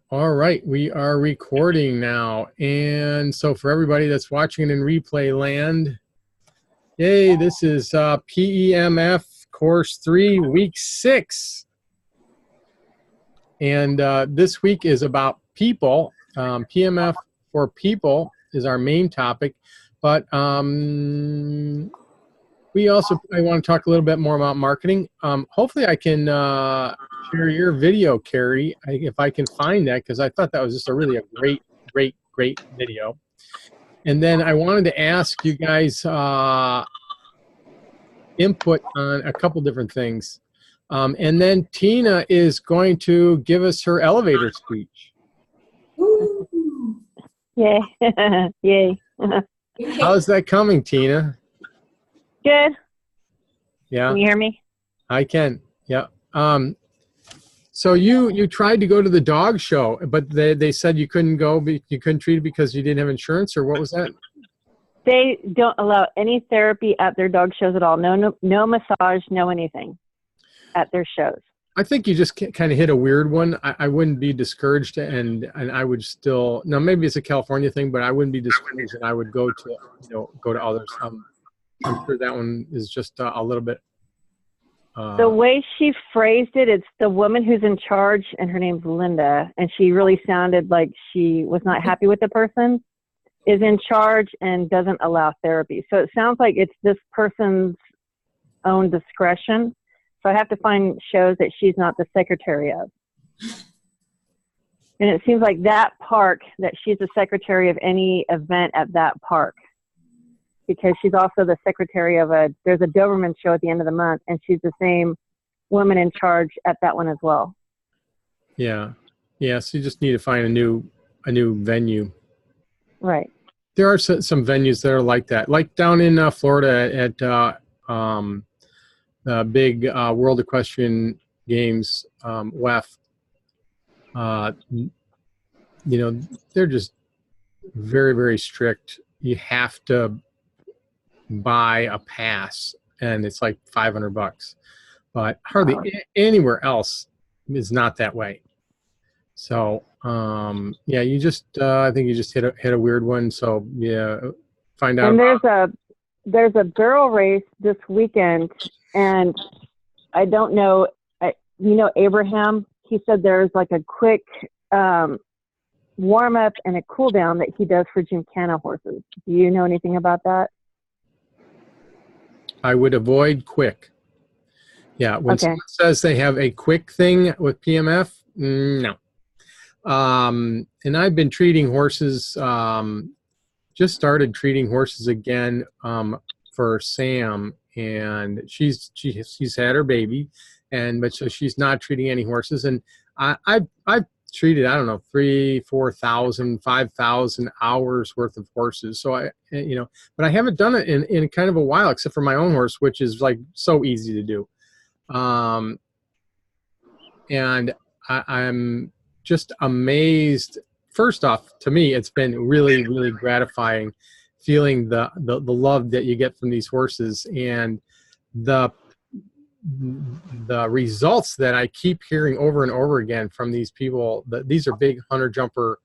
All right, we are recording now. And so for everybody that's watching in replay land, yay, this is PEMF Course 3, Week 6. And this week is about people. PMF for people is our main topic. But I want to talk a little bit more about marketing. Hopefully I can share your video, Carrie, if I can find that, because I thought that was just a great video. And then I wanted to ask you guys input on a couple different things. And then Tina is going to give us her elevator speech. Ooh. Yay. Yay. How's that coming, Tina? Good. Yeah. Can you hear me? I can. Yeah. So you tried to go to the dog show, but they said you couldn't go, you couldn't treat it because you didn't have insurance, or what was that? They don't allow any therapy at their dog shows at all. No massage, no anything at their shows. I think you just kind of hit a weird one. I wouldn't be discouraged, and I would still, now maybe it's a California thing, but I wouldn't be discouraged, and I would go to go to others. I'm sure that one is just a little bit. The way she phrased it, it's the woman who's in charge, and her name's Linda, and she really sounded like she was not happy with the person, is in charge and doesn't allow therapy. So it sounds like it's this person's own discretion. So I have to find shows that she's not the secretary of. And it seems like that park, that she's the secretary of any event at that park. Because she's also the secretary of there's a Doberman show at the end of the month, and she's the same woman in charge at that one as well. Yeah. Yeah, so you just need to find a new venue. Right. There are some venues that are like that. Like down in Florida at the big World Equestrian Games, WEF, they're just very, very strict. You have to buy a pass, and it's like $500, but hardly anywhere else is not that way. So yeah, you just I think you just hit a weird one. So yeah, find out. And there's a barrel race this weekend, and I don't know, Abraham, he said there's like a quick warm up and a cool down that he does for Gymkhana horses. Do you know anything about that? I would avoid quick. Yeah, when someone says they have a quick thing with PMF, no. And I've been treating horses, just started treating horses again for Sam, and she's had her baby, but so she's not treating any horses. And I've treated, I don't know, 3,000, 4,000, 5,000 hours worth of horses. So but I haven't done it in kind of a while, except for my own horse, which is like so easy to do. And I'm just amazed. First off, to me, it's been really, really gratifying feeling the love that you get from these horses, and the results that I keep hearing over and over again from these people. These are big hunter jumper,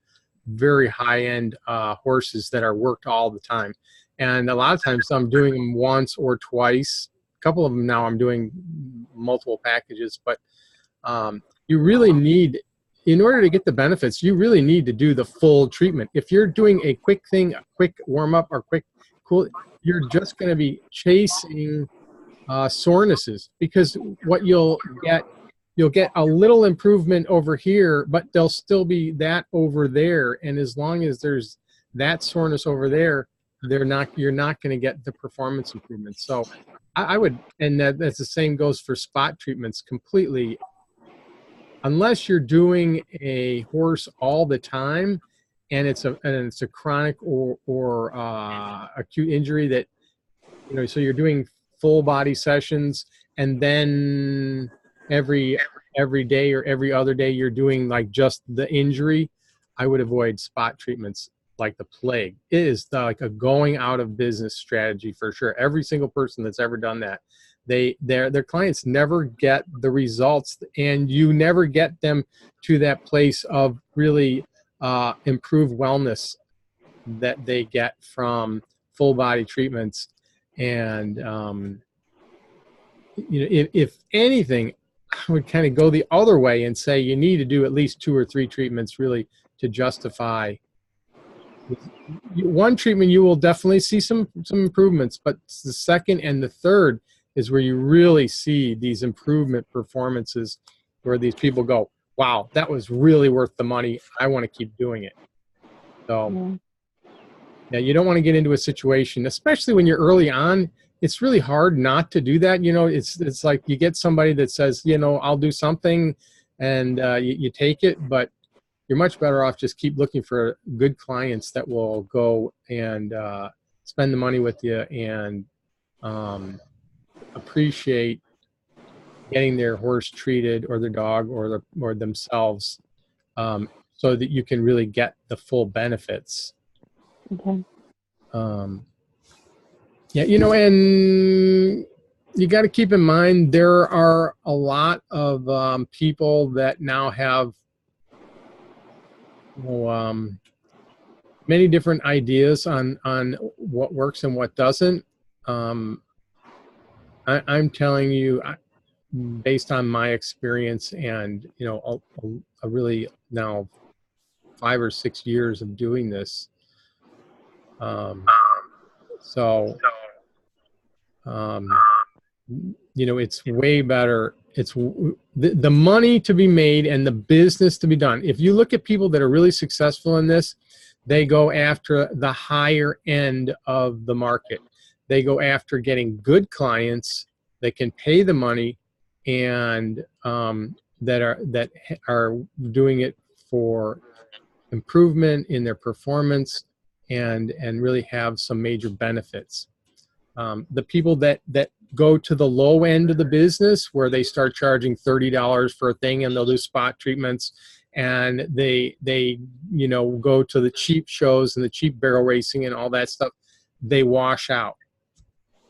very high end horses that are worked all the time, and a lot of times I'm doing them once or twice. A couple of them now I'm doing multiple packages, but you really need, in order to get the benefits, you really need to do the full treatment. If you're doing a quick thing, a quick warm up or quick cool, you're just going to be chasing sorenesses, because what you'll get a little improvement over here, but there'll still be that over there. And as long as there's that soreness over there, you're not going to get the performance improvements. So I would, and that's the same goes for spot treatments completely. Unless you're doing a horse all the time, and it's a chronic or acute injury that, so you're doing full body sessions, and then every day or every other day you're doing like just the injury, I would avoid spot treatments like the plague. It is like a going out of business strategy for sure. Every single person that's ever done that, their clients never get the results, and you never get them to that place of really improved wellness that they get from full body treatments. And if anything, I would kind of go the other way and say you need to do at least 2 or 3 treatments really to justify. One treatment you will definitely see some improvements, but the second and the third is where you really see these improvement performances, where these people go, wow, that was really worth the money. I want to keep doing it. So yeah, you don't want to get into a situation, especially when you're early on. It's really hard not to do that. It's like you get somebody that says, I'll do something, and you take it, but you're much better off just keep looking for good clients that will go and spend the money with you and appreciate getting their horse treated, or their dog, or themselves, so that you can really get the full benefits. Okay. Yeah, and you got to keep in mind there are a lot of people that now have many different ideas on what works and what doesn't. I'm telling you, based on my experience, and a really now 5 or 6 years of doing this. It's way better. It's the money to be made and the business to be done. If you look at people that are really successful in this, they go after the higher end of the market. They go after getting good clients that can pay the money, and that are doing it for improvement in their performance, and really have some major benefits. The people that go to the low end of the business, where they start charging $30 for a thing, and they'll do spot treatments, and they go to the cheap shows and the cheap barrel racing and all that stuff, they wash out.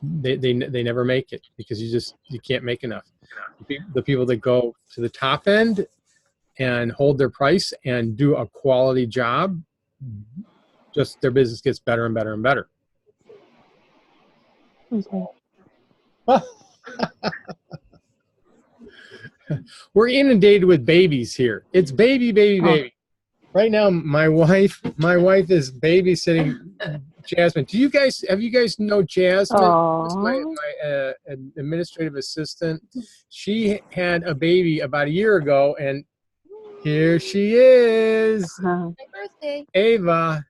They never make it, because you can't make enough. The people that go to the top end and hold their price and do a quality job, just their business gets better and better and better. Okay. We're inundated with babies here. It's baby. Right now, my wife is babysitting Jasmine. Have you guys know Jasmine? My administrative assistant. She had a baby about a year ago, and here she is. My birthday. Ava.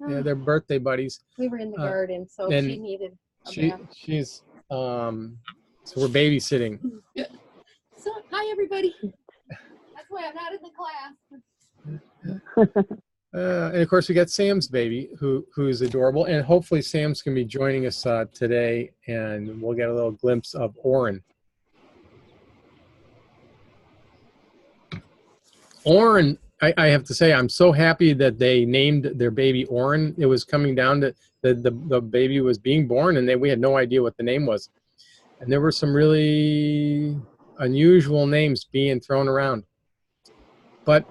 Yeah, they're birthday buddies. We were in the garden, so she needed a bath. She's so we're babysitting. So hi everybody. That's why I'm not in the class. And of course we got Sam's baby, who's adorable, and hopefully Sam's gonna be joining us today, and we'll get a little glimpse of Oren. Oren, I have to say, I'm so happy that they named their baby Oren. It was coming down to the baby was being born, and we had no idea what the name was. And there were some really unusual names being thrown around. But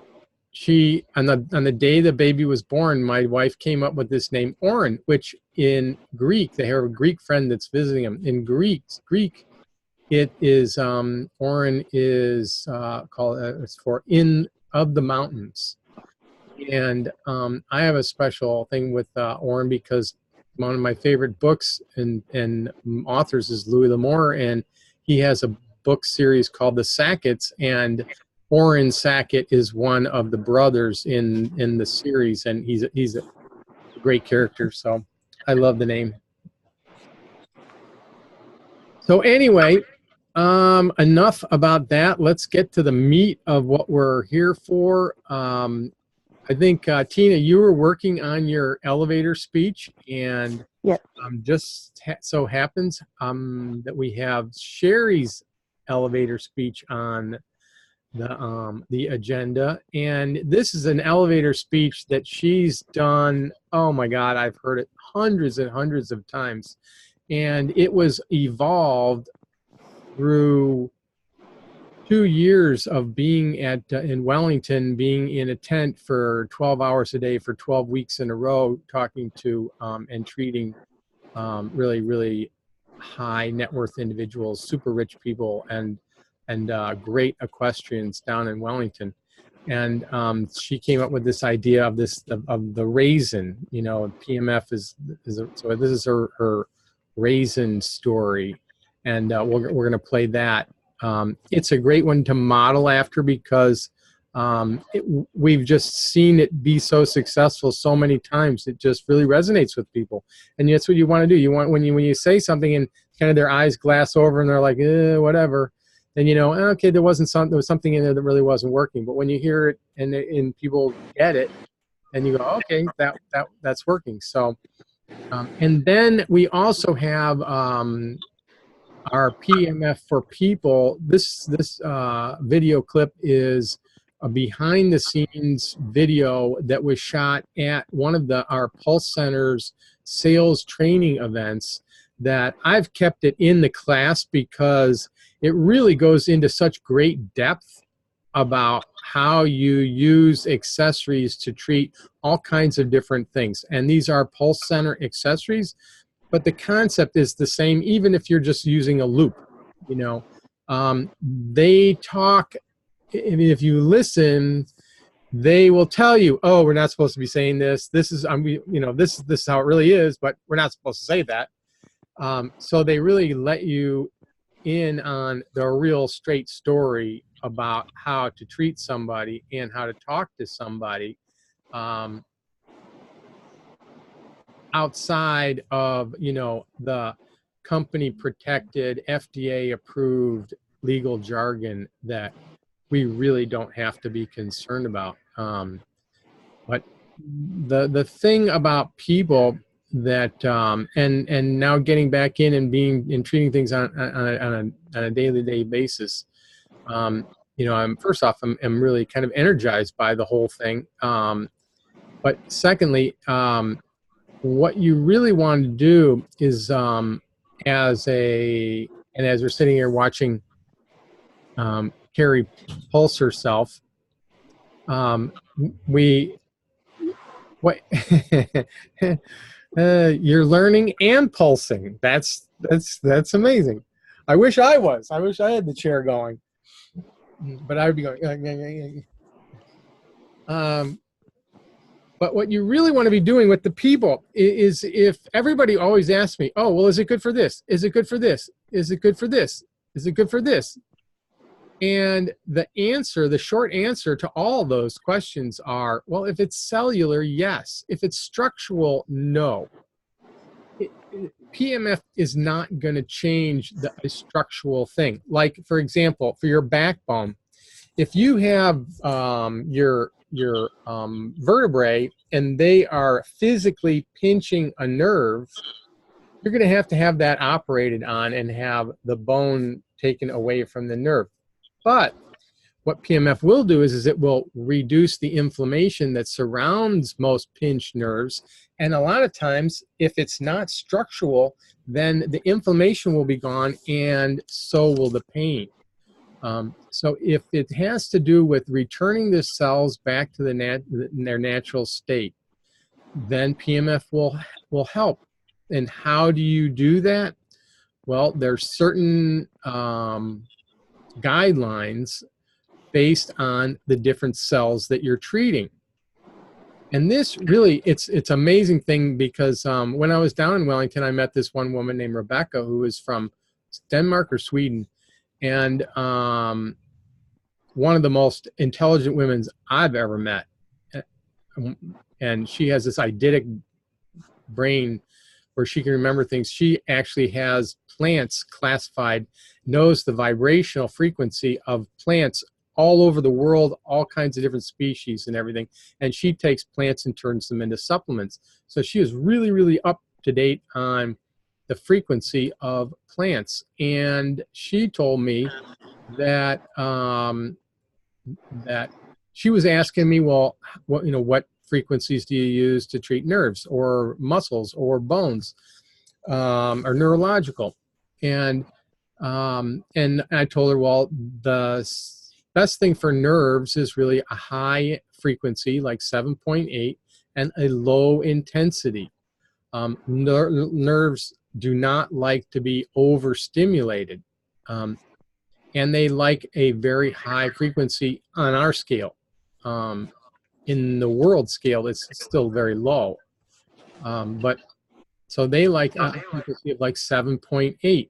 on the day the baby was born, my wife came up with this name Oren, which in Greek, they have a Greek friend that's visiting them. In Greek, it is Oren is called it's for in of the mountains. And I have a special thing with Oren, because one of my favorite books and authors is Louis L'Amour, and he has a book series called The Sacketts, and Oren Sackett is one of the brothers in the series, and he's a great character, so I love the name. So anyway, enough about that. Let's get to the meat of what we're here for. I think, Tina, you were working on your elevator speech, and yes. Just so happens that we have Sherry's elevator speech on the agenda, and this is an elevator speech that she's done. Oh my God, I've heard it hundreds and hundreds of times, and it was evolved through 2 years of being at in Wellington, being in a tent for 12 hours a day for 12 weeks in a row, talking to and treating really, really high net worth individuals, super rich people, and great equestrians down in Wellington. And she came up with this idea of of the raisin. You know, PMF so this is her raisin story, and we're going to play that. It's a great one to model after because we've just seen it be so successful so many times. It just really resonates with people, and that's what you want to do. You want when you say something and kind of their eyes glass over and they're like, whatever. Then you know, okay, there was something in there that really wasn't working. But when you hear it and people get it, and you go, okay, that's working. So, and then we also have our PMF for people. This video clip is a behind the scenes video that was shot at one of our Pulse Center's sales training events. That I've kept it in the class because it really goes into such great depth about how you use accessories to treat all kinds of different things. And these are Pulse Center accessories, but the concept is the same, even if you're just using a loop. You know, they talk. I mean, if you listen, they will tell you, "Oh, we're not supposed to be saying this. This is, this is how it really is, but we're not supposed to say that." So they really let you in on the real straight story about how to treat somebody and how to talk to somebody outside of, the company protected, FDA approved legal jargon that we really don't have to be concerned about. But the thing about people that and now getting back in and treating things on a daily basis, I'm first off I'm really kind of energized by the whole thing, but secondly, what you really want to do is as we're sitting here watching Carrie pulse herself, you're learning and pulsing. That's amazing. I wish I had the chair going, but I would be going. But what you really want to be doing with the people is, if everybody always asks me, "Oh, well, is it good for this? Is it good for this? Is it good for this? Is it good for this?" And the short answer to all those questions are, well, if it's cellular, yes. If it's structural, no. PMF is not going to change the structural thing. Like, for example, for your backbone, if you have your vertebrae and they are physically pinching a nerve, you're going to have that operated on and have the bone taken away from the nerve. But what PMF will do is it will reduce the inflammation that surrounds most pinched nerves. And a lot of times, if it's not structural, then the inflammation will be gone and so will the pain. So if it has to do with returning the cells back to their natural state, then PMF will help. And how do you do that? Well, there's certain guidelines based on the different cells that you're treating. And this really, it's amazing thing because when I was down in Wellington, I met this one woman named Rebecca who is from Denmark or Sweden. And one of the most intelligent women I've ever met. And she has this eidetic brain where she can remember things. She actually has plants classified, knows the vibrational frequency of plants all over the world, all kinds of different species and everything. And she takes plants and turns them into supplements. So she is really, really up to date on the frequency of plants. And she told me that that she was asking me, well, what frequencies do you use to treat nerves or muscles or bones or neurological? And And I told her, well, the best thing for nerves is really a high frequency, like 7.8, and a low intensity. Nerves do not like to be overstimulated. And they like a very high frequency on our scale. In the world scale, it's still very low. But so they like a frequency of like 7.8.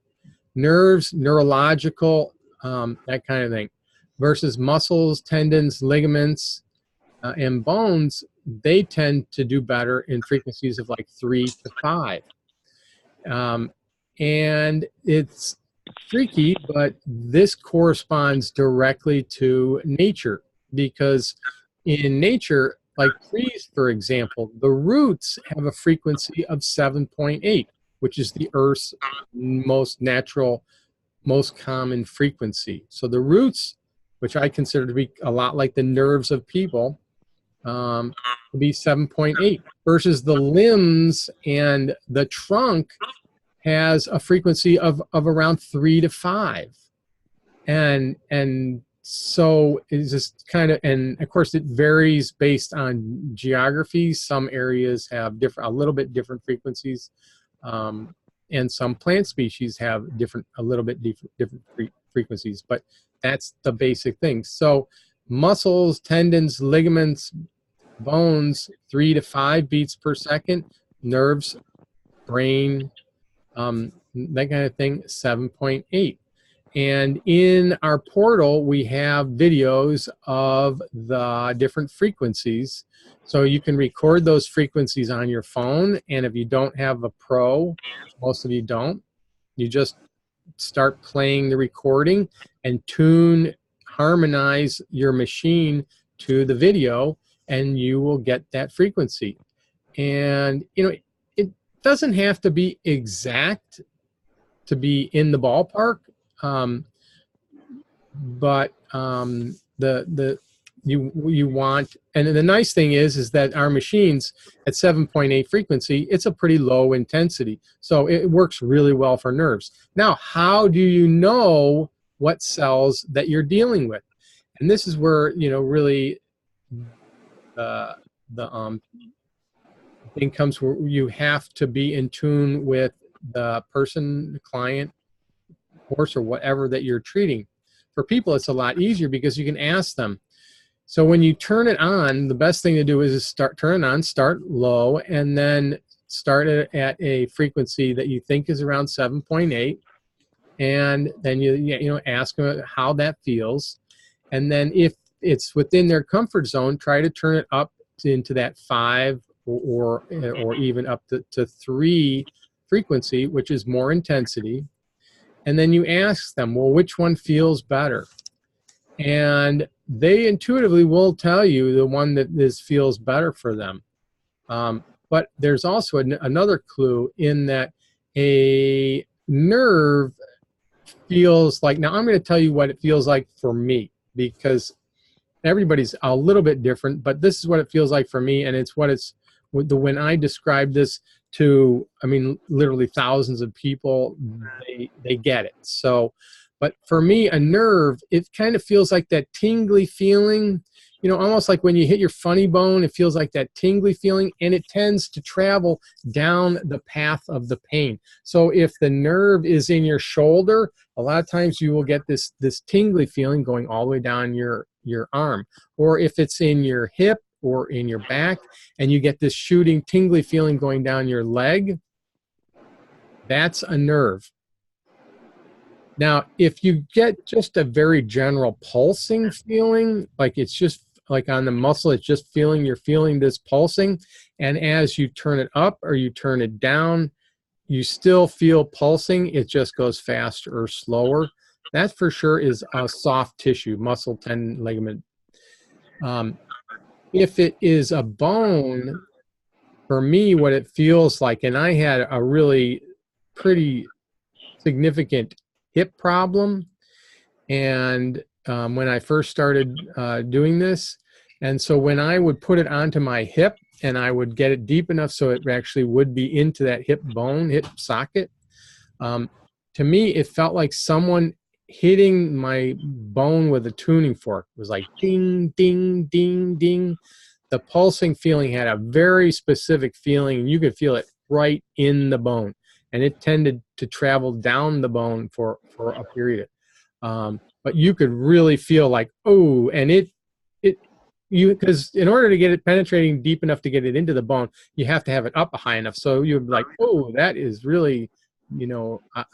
Nerves, neurological, that kind of thing, versus muscles, tendons, ligaments, and bones, they tend to do better in frequencies of like 3 to 5. And it's freaky, but this corresponds directly to nature, because in nature, like trees, for example, the roots have a frequency of 7.8, which is the Earth's most natural, most common frequency. So the roots, which I consider to be a lot like the nerves of people, will be 7.8, versus the limbs and the trunk has a frequency of around 3 to 5. And so it's just kind of, and of course it varies based on geography. Some areas have a little bit different frequencies, and some plant species have a little bit different frequencies, but that's the basic thing. So muscles, tendons, ligaments, bones, 3 to 5 beats per second. Nerves, brain, that kind of thing, 7.8. And in our portal, we have videos of the different frequencies. So you can record those frequencies on your phone. And if you don't have a pro, most of you don't, you just start playing the recording and harmonize your machine to the video, and you will get that frequency. And, you know, it doesn't have to be exact to be in the ballpark. But you want, and the nice thing is that our machines at 7.8 frequency, it's a pretty low intensity, so it works really well for nerves. Now, how do you know what cells that you're dealing with? And this is where, you know, really the thing comes, where you have to be in tune with the person, the client, horse, or whatever that you're treating. For people, it's a lot easier because you can ask them. So when you turn it on, the best thing to do is turn it on, start low, and then start it at a frequency that you think is around 7.8, and then you ask them how that feels, and then if it's within their comfort zone, try to turn it up into that 5 or even up to 3 frequency, which is more intensity. And then you ask them, well, which one feels better? And they intuitively will tell you the one that feels better for them. But there's also another clue in that a nerve feels like, now I'm going to tell you what it feels like for me, because everybody's a little bit different, but this is what it feels like for me, and it's when I describe this to, I mean, literally thousands of people, they get it. So, but for me, a nerve, it kind of feels like that tingly feeling, you know, almost like when you hit your funny bone, it feels like that tingly feeling, and it tends to travel down the path of the pain. So if the nerve is in your shoulder, a lot of times you will get this tingly feeling going all the way down your arm. Or if it's in your hip or in your back, and you get this shooting, tingly feeling going down your leg, that's a nerve. Now, if you get just a very general pulsing feeling, like it's just like on the muscle, it's just you're feeling this pulsing, and as you turn it up or you turn it down, you still feel pulsing, it just goes faster or slower. That for sure is a soft tissue, muscle, tendon, ligament. If it is a bone, for me, what it feels like, and I had a really pretty significant hip problem, and when I first started doing this, and so when I would put it onto my hip and I would get it deep enough so it actually would be into that hip bone, hip socket, to to me, it felt like someone hitting my bone with a tuning fork. It was like ding, ding, ding, ding. The pulsing feeling had a very specific feeling, and you could feel it right in the bone. And it tended to travel down the bone for a period. But you could really feel like, oh, and because in order to get it penetrating deep enough to get it into the bone, you have to have it up high enough. So you'd be like, oh, that is really,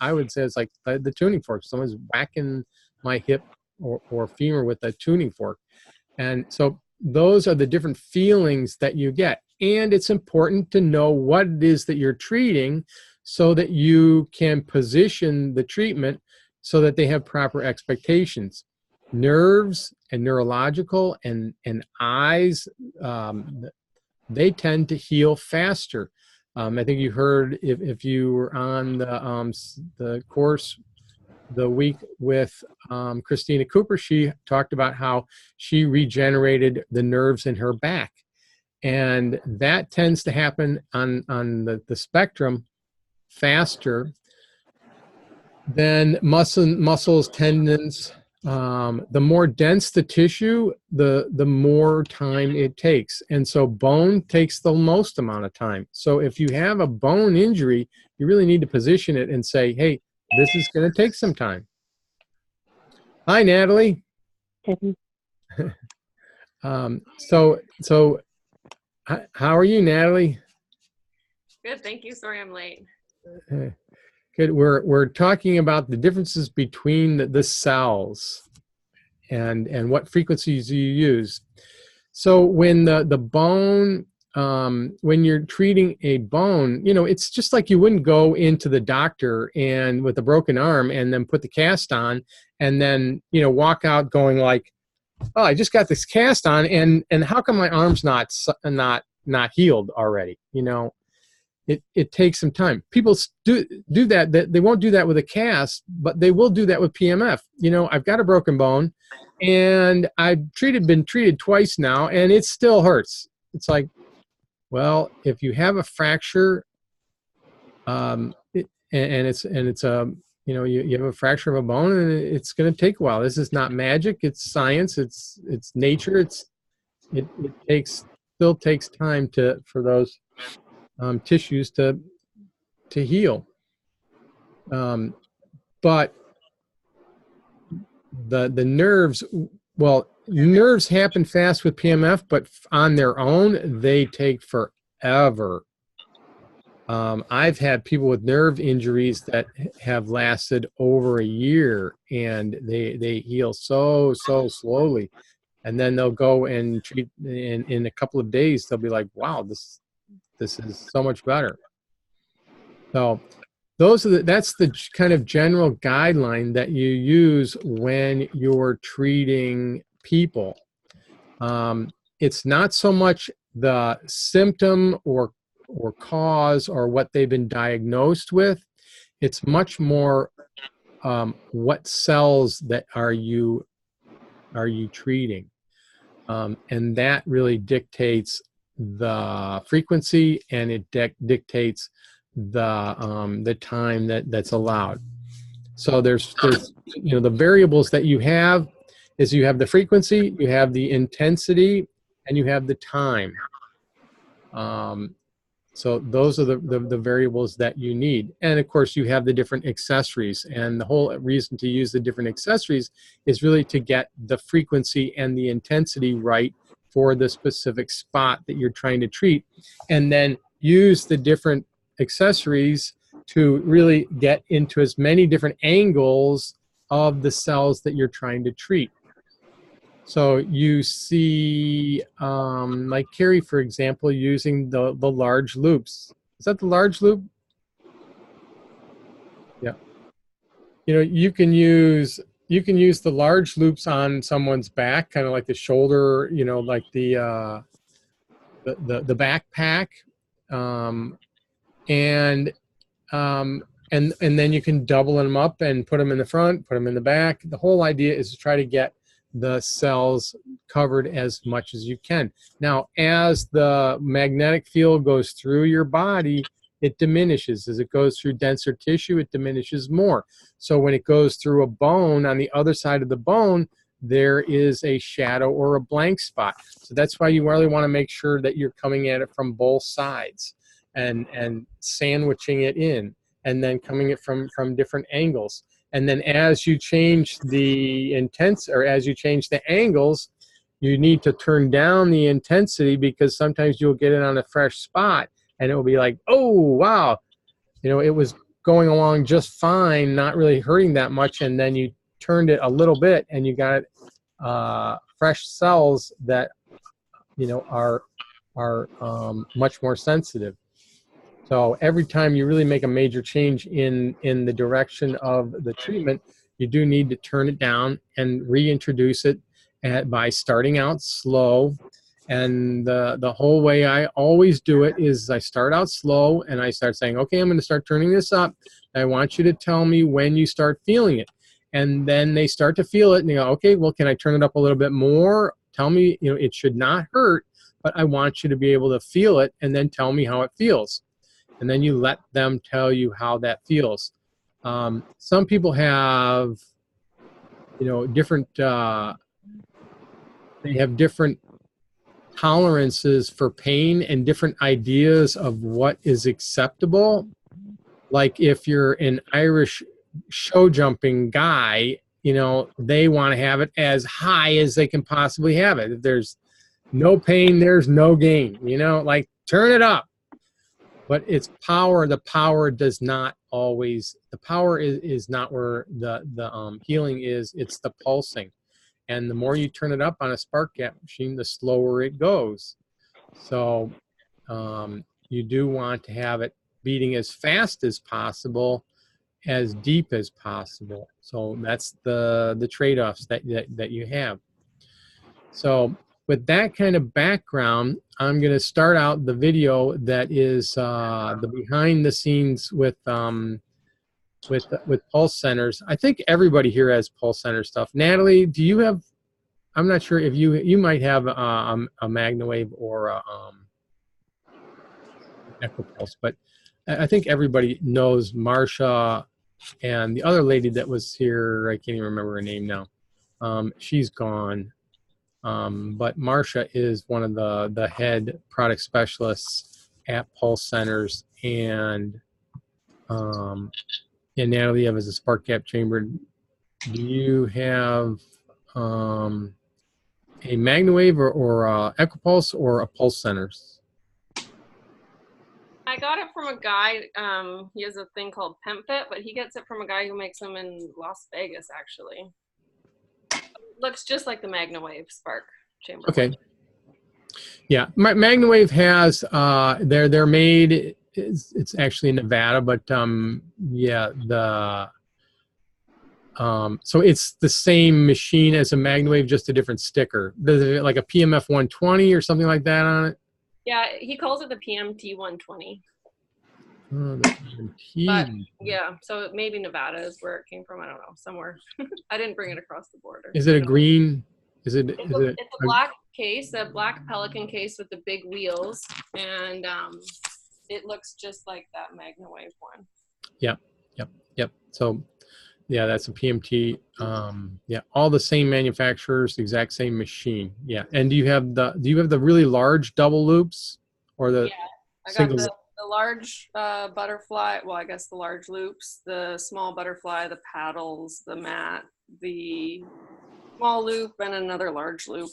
I would say it's like the tuning fork. Someone's whacking my hip or femur with a tuning fork. And so those are the different feelings that you get. And it's important to know what it is that you're treating so that you can position the treatment so that they have proper expectations. Nerves and neurological and eyes, they tend to heal faster. I think you heard, if you were on the course the week with Christina Cooper, she talked about how she regenerated the nerves in her back. And that tends to happen on the spectrum faster than muscles, tendons. The more dense the tissue, the more time it takes. And so bone takes the most amount of time. So if you have a bone injury, you really need to position it and say, hey, this is going to take some time. Hi, Natalie. So how are you, Natalie? Good, thank you. Sorry I'm late. Good. We're talking about the differences between the cells and what frequencies you use. So when the bone, when you're treating a bone, it's just like you wouldn't go into the doctor and with a broken arm and then put the cast on and then walk out going like, oh, I just got this cast on and how come my arm's not healed already? It takes some time. People do that. They won't do that with a cast, but they will do that with PMF. I've got a broken bone, and I've been treated twice now, and it still hurts. It's like, well, if you have a fracture, you have a fracture of a bone, and it's going to take a while. This is not magic. It's science. It's nature. It still takes time for those tissues to heal. But the nerves, well, nerves happen fast with PMF, but on their own, they take forever. I've had people with nerve injuries that have lasted over a year, and they heal so slowly. And then they'll go and treat in a couple of days. They'll be like, wow, this is so much better. So that's the kind of general guideline that you use when you're treating people. It's not so much the symptom or cause or what they've been diagnosed with. It's much more what cells that are you treating, and that really dictates the frequency, and it dictates the time that's allowed. So there's the variables that you have is you have the frequency, you have the intensity, and you have the time. So those are the variables that you need. And of course you have the different accessories, and the whole reason to use the different accessories is really to get the frequency and the intensity right for the specific spot that you're trying to treat, and then use the different accessories to really get into as many different angles of the cells that you're trying to treat. So you see, like Carrie, for example, using the large loops. Is that the large loop? Yeah. You can use the large loops on someone's back, kind of like the shoulder, like the backpack, and then you can double them up and put them in the front, put them in the back. The whole idea is to try to get the cells covered as much as you can. Now, as the magnetic field goes through your body, it diminishes. As it goes through denser tissue, it diminishes more. So when it goes through a bone, on the other side of the bone, there is a shadow or a blank spot. So that's why you really want to make sure that you're coming at it from both sides and sandwiching it in, and then coming it from different angles. And then as you change the as you change the angles, you need to turn down the intensity, because sometimes you'll get it on a fresh spot and it will be like, oh, wow, you know, it was going along just fine, not really hurting that much, and then you turned it a little bit and you got fresh cells that, you know, are much more sensitive. So every time you really make a major change in the direction of the treatment, you do need to turn it down and reintroduce it by starting out slow. And the whole way I always do it is I start out slow and I start saying, okay, I'm going to start turning this up. I want you to tell me when you start feeling it. And then they start to feel it and they go, okay, well, can I turn it up a little bit more? Tell me, you know, it should not hurt, but I want you to be able to feel it, and then tell me how it feels. And then you let them tell you how that feels. Some people have, you know, different, they have different tolerances for pain and different ideas of what is acceptable. Like if you're an Irish show jumping guy, you know, they want to have it as high as they can possibly have it. If there's no pain, there's no gain, you know, like turn it up. But it's power. The power does not always, the power is not where the healing is. It's the pulsing. And the more you turn it up on a spark gap machine, the slower it goes. So you do want to have it beating as fast as possible, as deep as possible. So that's the trade-offs that you have. So with that kind of background, I'm going to start out the video that is the behind the scenes with pulse centers. I think everybody here has pulse center stuff. Natalie, do you have? I'm not sure if you might have a MagnaWave or a EchoPulse, but I think everybody knows Marsha and the other lady that was here. I can't even remember her name now. She's gone. But Marsha is one of the head product specialists at Pulse Centers, and Natalie, you have as a spark gap chamber. Do you have a MagnaWave or EchoPulse or a Pulse Centers? I got it from a guy. He has a thing called PEMF, but he gets it from a guy who makes them in Las Vegas, actually. Looks just like the MagnaWave spark chamber. Okay. Yeah, MagnaWave has they're made. It's actually in Nevada, but yeah, so it's the same machine as a MagnaWave, just a different sticker. Does it like a PMF 120 or something like that on it? Yeah, he calls it the PMT 120. Oh, the PMT. But yeah, so maybe Nevada is where it came from. I don't know, somewhere. I didn't bring it across the border. Is it a green? It's a black case, a black Pelican case with the big wheels, and it looks just like that MagnaWave one. Yep. So yeah, that's a PMT. Yeah, all the same manufacturers, exact same machine. Yeah. And do you have the really large double loops or the? Yeah, I got the large butterfly. Well, I guess the large loops, the small butterfly, the paddles, the mat, the small loop, and another large loop.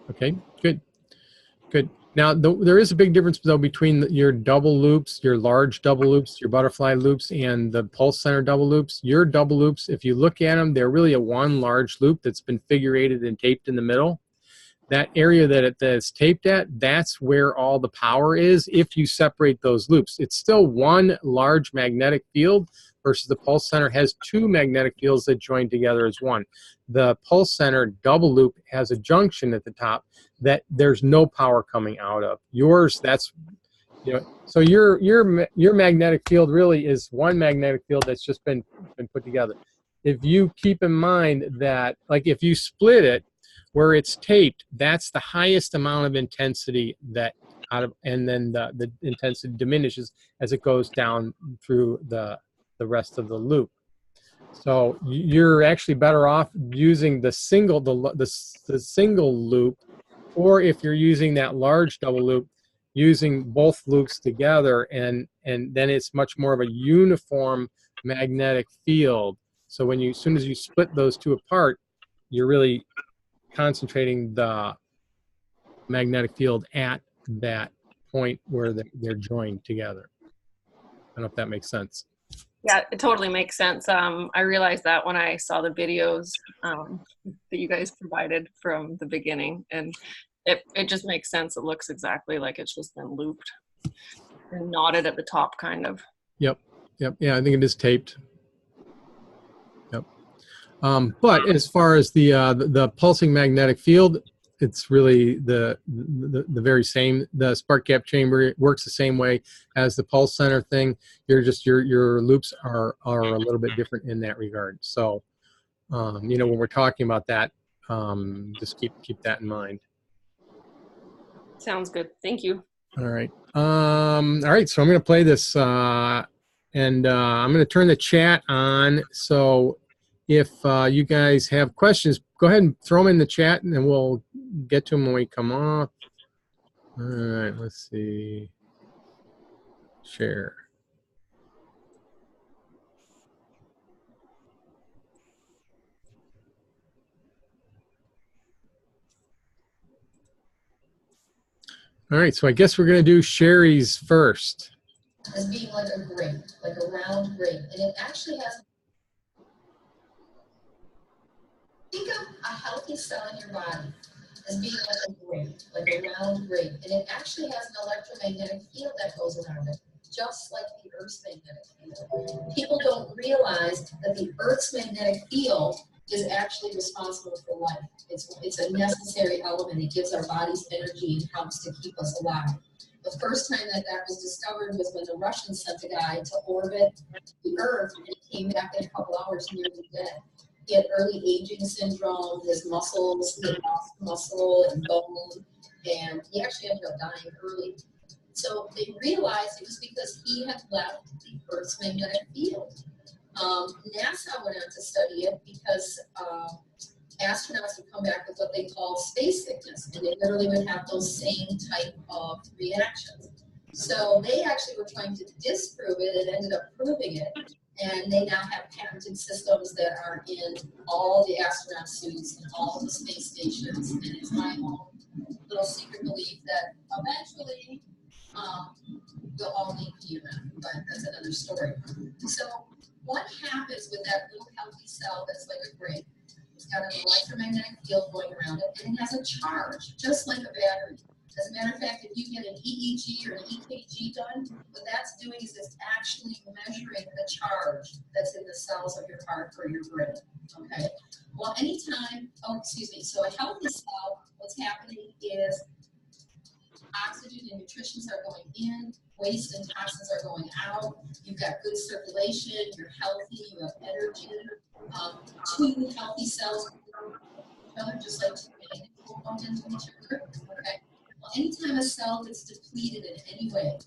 Okay, good. Now, there is a big difference, though, between your double loops, your large double loops, your butterfly loops, and the pulse center double loops. Your double loops, if you look at them, they're really a one large loop that's been figure-eighted and taped in the middle. That area that it's taped at, that's where all the power is if you separate those loops. It's still one large magnetic field versus the pulse center has two magnetic fields that join together as one. The pulse center double loop has a junction at the top that there's no power coming out of. Yours, that's, you know, so your magnetic field really is one magnetic field that's just been put together. If you keep in mind that, like if you split it, where it's taped, that's the highest amount of intensity that out of, and then the intensity diminishes as it goes down through the rest of the loop. So you're actually better off using the single loop, or if you're using that large double loop, using both loops together, and then it's much more of a uniform magnetic field. So when as soon as you split those two apart, you're really concentrating the magnetic field at that point where they're joined together. I don't know if that makes sense. Yeah, it totally makes sense. I realized that when I saw the videos that you guys provided from the beginning, and it just makes sense. It looks exactly like it's just been looped and knotted at the top, kind of. Yep. Yeah, I think it is taped. Yep. But as far as the pulsing magnetic field, it's really the very same. The spark gap chamber works the same way as the pulse center thing. You're just your loops are a little bit different in that regard. So you know, when we're talking about that, just keep that in mind. Sounds good. Thank you. All right. All right. So I'm going to play this, and I'm going to turn the chat on. So if you guys have questions, go ahead and throw them in the chat, and then we'll get to them when we come off. All right. Let's see. Share. All right. So I guess we're going to do Sherry's first. As being like a grape, like a round grape, and it actually has. Think of a healthy cell in your body as being like a grape, like a round grape, and it actually has an electromagnetic field that goes around it, just like the Earth's magnetic field. People don't realize that the Earth's magnetic field is actually responsible for life. It's a necessary element. It gives our bodies energy and helps to keep us alive. The first time that was discovered was when the Russians sent a guy to orbit the Earth, and he came back in a couple hours nearly dead. He had early aging syndrome. His muscles, he had lost muscle and bone, and he actually ended up dying early. So they realized it was because he had left the Earth's magnetic field. NASA went on to study it because astronauts would come back with what they call space sickness, and they literally would have those same type of reactions. So they actually were trying to disprove it and ended up proving it. And they now have patented systems that are in all the astronaut suits and all the space stations. And it's my own little secret belief that eventually we'll all need PEMF, but that's another story. So what happens with that little healthy cell that's like a grape? It's got an electromagnetic field going around it, and it has a charge, just like a battery. As a matter of fact, if you get an EEG or an EKG done, what that's doing is it's actually measuring the charge that's in the cells of your heart or your brain, okay? Well, anytime, so a healthy cell, what's happening is oxygen and nutrients are going in, waste and toxins are going out, you've got good circulation, you're healthy, you have energy. Two healthy cells just like two negative will bump into each other, okay? Well, anytime a cell gets depleted in any way,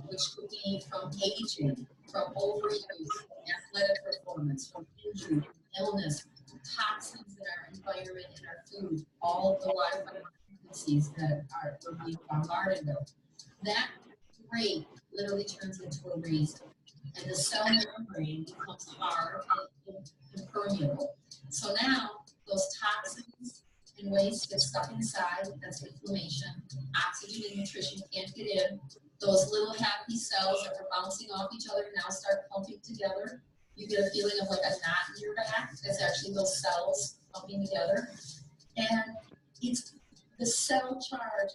which could be from aging, from overuse, athletic performance, from injury, illness, toxins in our environment, in our food, all of the Wi-Fi frequencies that we're being bombarded with, that grape literally turns into a raisin. And the cell membrane becomes hard and impermeable. So now those toxins and waste get stuck inside. That's inflammation. Oxygen and nutrition can't get in. Those little happy cells that were bouncing off each other now start clumping together. You get a feeling of like a knot in your back. That's actually those cells clumping together. And it's the cell charge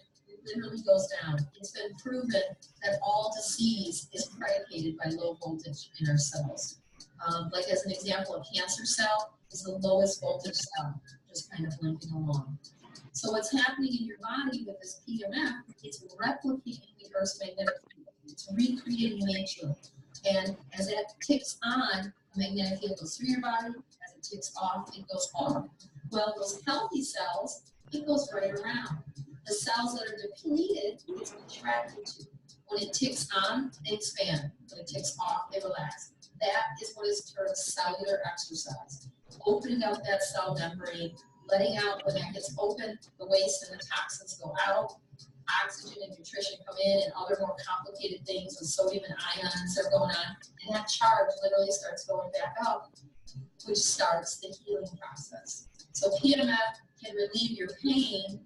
literally goes down. It's been proven that all disease is predicated by low voltage in our cells. Like as an example, a cancer cell is the lowest voltage cell, just kind of limping along. So what's happening in your body with this PEMF, it's replicating the Earth's magnetic field. It's recreating nature. And as that ticks on, the magnetic field goes through your body. As it ticks off, it goes off. Well, those healthy cells, it goes right around. The cells that are depleted, it's contracted to. When it ticks on, they expand. When it ticks off, they relax. That is what is termed cellular exercise. Opening up that cell membrane, letting out, when that gets open, the waste and the toxins go out, oxygen and nutrition come in, and other more complicated things with sodium and ions are going on, and that charge literally starts going back up, which starts the healing process. So PEMF can relieve your pain,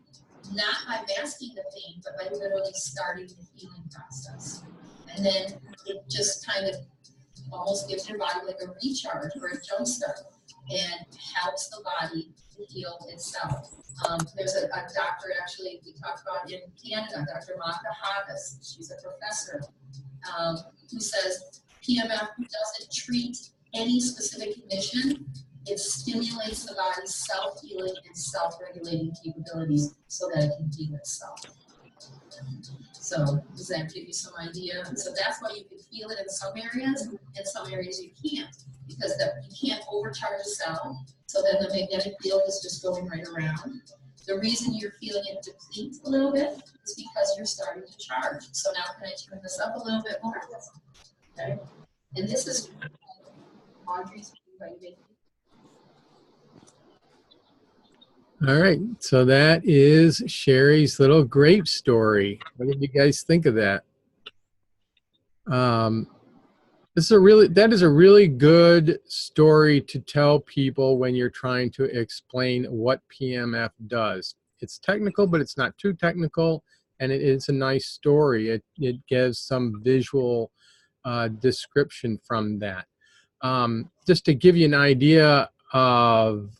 not by masking the pain, but by literally starting the healing process. And then it just kind of almost gives your body like a recharge or a jump start, and helps the body to heal itself. There's a doctor, actually, we talked about in Canada, Dr. Maka Hagas, she's a professor, who says PEMF doesn't treat any specific condition. It stimulates the body's self-healing and self-regulating capabilities so that it can heal itself. So does that give you some idea? So that's why you can feel it in some areas, and some areas you can't, because you can't overcharge a cell, so then the magnetic field is just going right around. The reason you're feeling it deplete a little bit is because you're starting to charge. So now can I turn this up a little bit more? Okay. And this is Audrey's vitamin. All right, so that is Sherry's little grape story. What did you guys think of that? That is a really good story to tell people when you're trying to explain what PEMF does. It's technical, but it's not too technical, and it is a nice story. It gives some visual description from that. Just to give you an idea of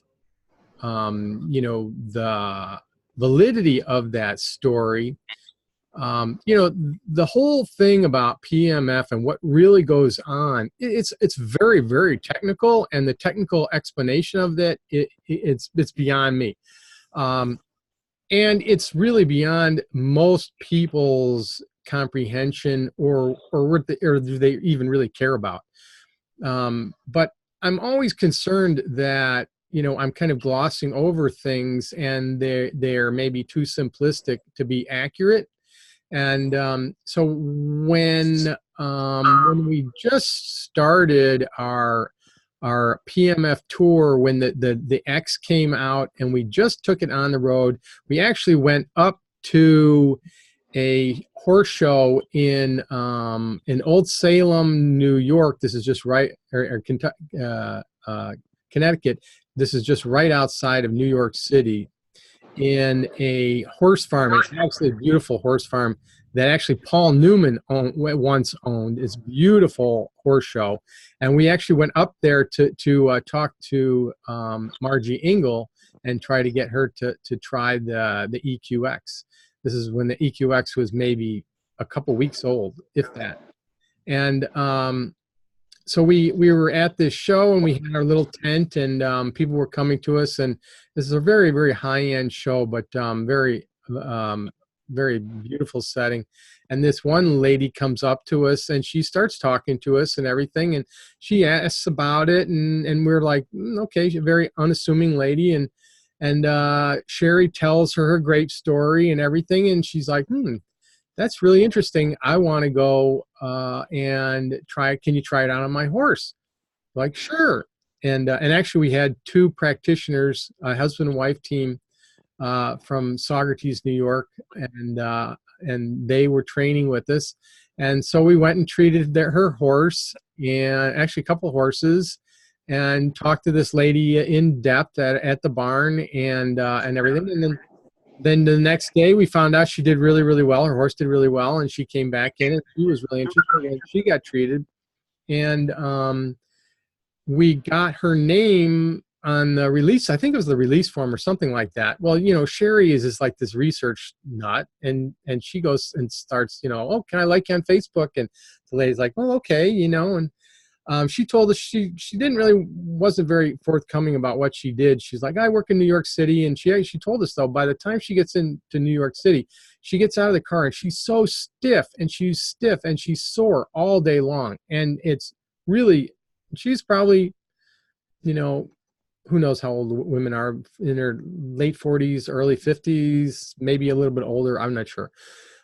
the validity of that story. The whole thing about PEMF and what really goes on, it's very, very technical, and the technical explanation of that, it's beyond me. And it's really beyond most people's comprehension or do they even really care about. But I'm always concerned that I'm kind of glossing over things, and they're maybe too simplistic to be accurate. And so when we just started our PEMF tour, when the X came out and we just took it on the road, we actually went up to a horse show in Old Salem, New York. This is just right, or Connecticut. This is just right outside of New York City, in a horse farm. It's actually a beautiful horse farm that actually Paul Newman once owned. It's a beautiful horse show. And we actually went up there to talk to Margie Engel and try to get her to try the EQX. This is when the EQX was maybe a couple weeks old, if that. And so we were at this show, and we had our little tent, and people were coming to us, and this is a very, very high-end show, but very beautiful setting. And this one lady comes up to us, and she starts talking to us and everything, and she asks about it, and we're like, okay, she's a very unassuming lady, and Sherry tells her grape story and everything, and she's like, that's really interesting. I want to go and try. Can you try it out on my horse? Like, sure. And actually, we had two practitioners, a husband and wife team from Saugerties, New York, and they were training with us. And so we went and treated her horse, and actually a couple of horses, and talked to this lady in depth at the barn and everything. And then the next day, we found out she did really, really well. Her horse did really well, and she came back in, and she was really interested, and she got treated. And we got her name on the release. I think it was the release form or something like that. Well, Sherry is like this research nut, and she goes and starts, oh, can I like you on Facebook? And the lady's like, well, okay, and she told us she wasn't very forthcoming about what she did. She's like, I work in New York City. And she told us, though, by the time she gets into New York City, she gets out of the car and she's so stiff and she's sore all day long. And it's really, she's probably, who knows how old women are, in their late 40s, early 50s, maybe a little bit older. I'm not sure.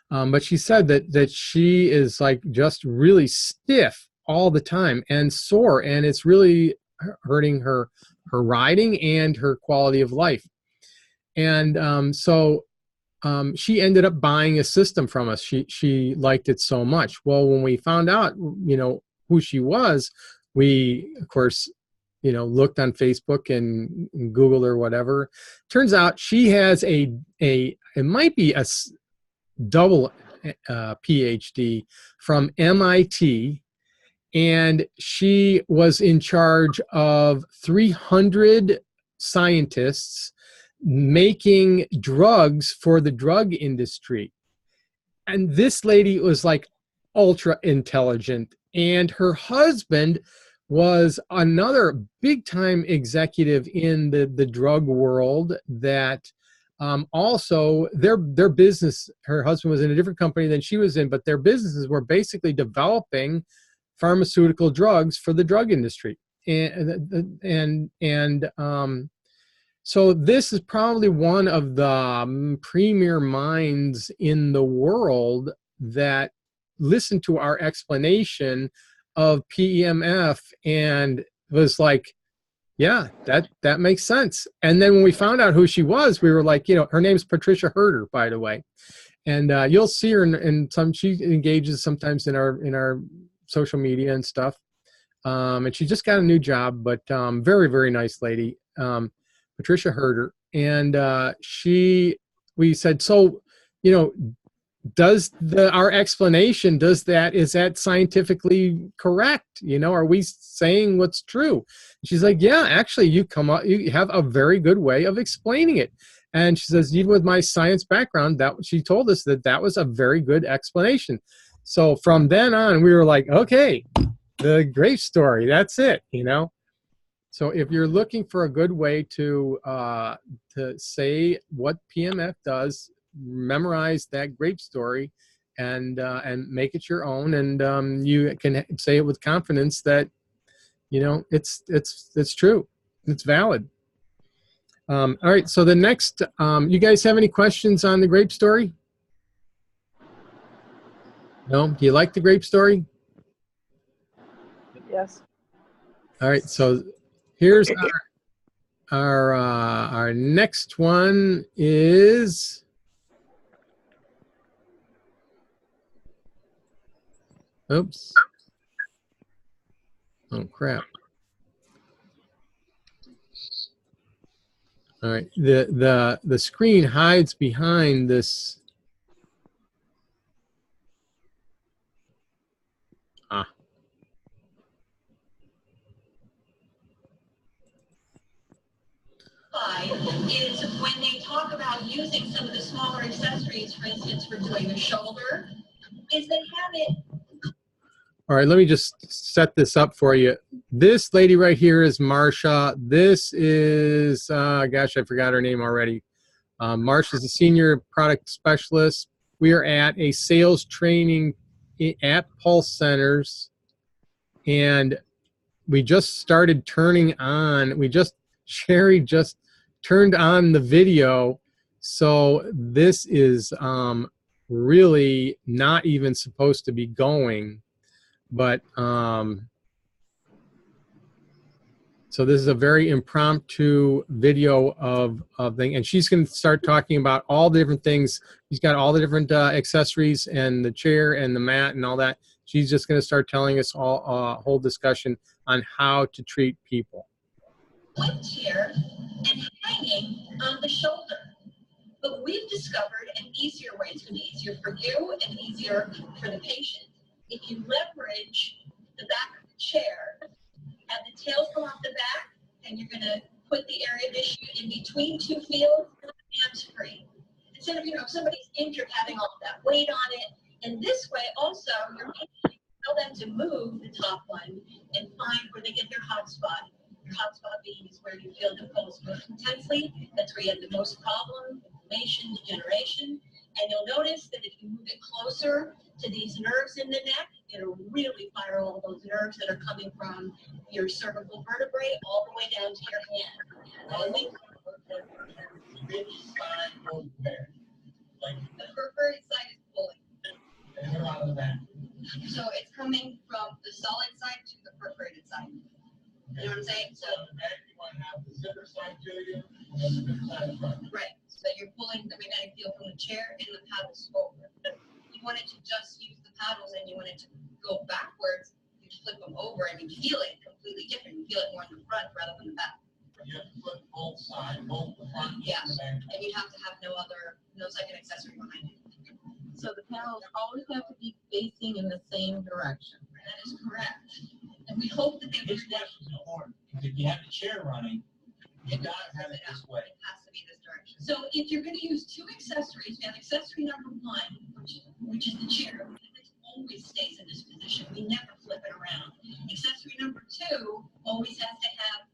But she said that she is like just really stiff all the time and sore, and it's really hurting her riding and her quality of life. And she ended up buying a system from us. She liked it so much. Well, when we found out, who she was, we, of course, looked on Facebook and Googled or whatever. Turns out she has it might be a double PhD from MIT, and she was in charge of 300 scientists making drugs for the drug industry. And this lady was like ultra intelligent, and her husband was another big time executive in the drug world that also their business, her husband was in a different company than she was in, but their businesses were basically developing pharmaceutical drugs for the drug industry. So this is probably one of the premier minds in the world that listened to our explanation of PEMF and was like, yeah, that makes sense. And then when we found out who she was, we were like, her name's Patricia Herder, by the way. And you'll see her in some, she engages sometimes in our social media and stuff. And she just got a new job, but very, very nice lady, Patricia Herder. And we said, so, does our explanation, is that scientifically correct? Are we saying what's true? She's like, yeah, actually you have a very good way of explaining it. And she says, even with my science background, that she told us that was a very good explanation. So from then on, we were like, okay, the grape story, that's it, So if you're looking for a good way to say what PEMF does, memorize that grape story and make it your own, and you can say it with confidence that it's true, it's valid. All right, so the next, you guys have any questions on the grape story? No? Do you like the grape story? Yes. All right, so here's our next one is, oops. Oh, crap. All right, the screen hides behind this. Is when they talk about using some of the smaller accessories, for instance, for doing the shoulder, is they have it. All right, let me just set this up for you. This lady right here is Marsha. This is, gosh, I forgot her name already. Marsha is a senior product specialist. We are at a sales training at Pulse Centers, and we just started turning on, Sherry just turned on the video. So this is really not even supposed to be going, but so this is a very impromptu video of thing, and she's going to start talking about all the different things. She's got all the different accessories and the chair and the mat and all that. She's just going to start telling us all a whole discussion on how to treat people. One chair and hanging on the shoulder. But we've discovered an easier way. It's going to be easier for you and easier for the patient. If you leverage the back of the chair, have the tail come off the back, and you're going to put the area of issue in between two fields, hands free. Instead of, if somebody's injured, having all of that weight on it. And this way, also, you're making tell them to move the top one and find where they get their hot spot. Your hot spot being is where you feel the pulse most intensely. That's where you have the most problem, inflammation, degeneration. And you'll notice that if you move it closer to these nerves in the neck, it'll really fire all those nerves that are coming from your cervical vertebrae all the way down to your hand. And we, which side goes where? Like the perforated side is pulling. and they're out of the back. So it's coming from the solid side to the perforated side. You know what I'm saying? So on the back, you want to have the zipper side to you, and then the zipper side in front. Right. So that you're pulling the magnetic field from the chair and the paddles forward. You want it to just use the paddles and you want it to go backwards, you flip them over and you feel it completely different. You feel it more in the front rather than the back. You have to flip both sides, both the front Yeah. and the back. And you have to have no second accessory behind it. So the paddles always have to be facing in the same direction. That is correct. And we hope that they This question's important, because if you have the chair running, you gotta have it this way. It has to be this direction. So if you're going to use two accessories, we have accessory number one, which is the chair. It always stays in this position. We never flip it around. Accessory number two always has to have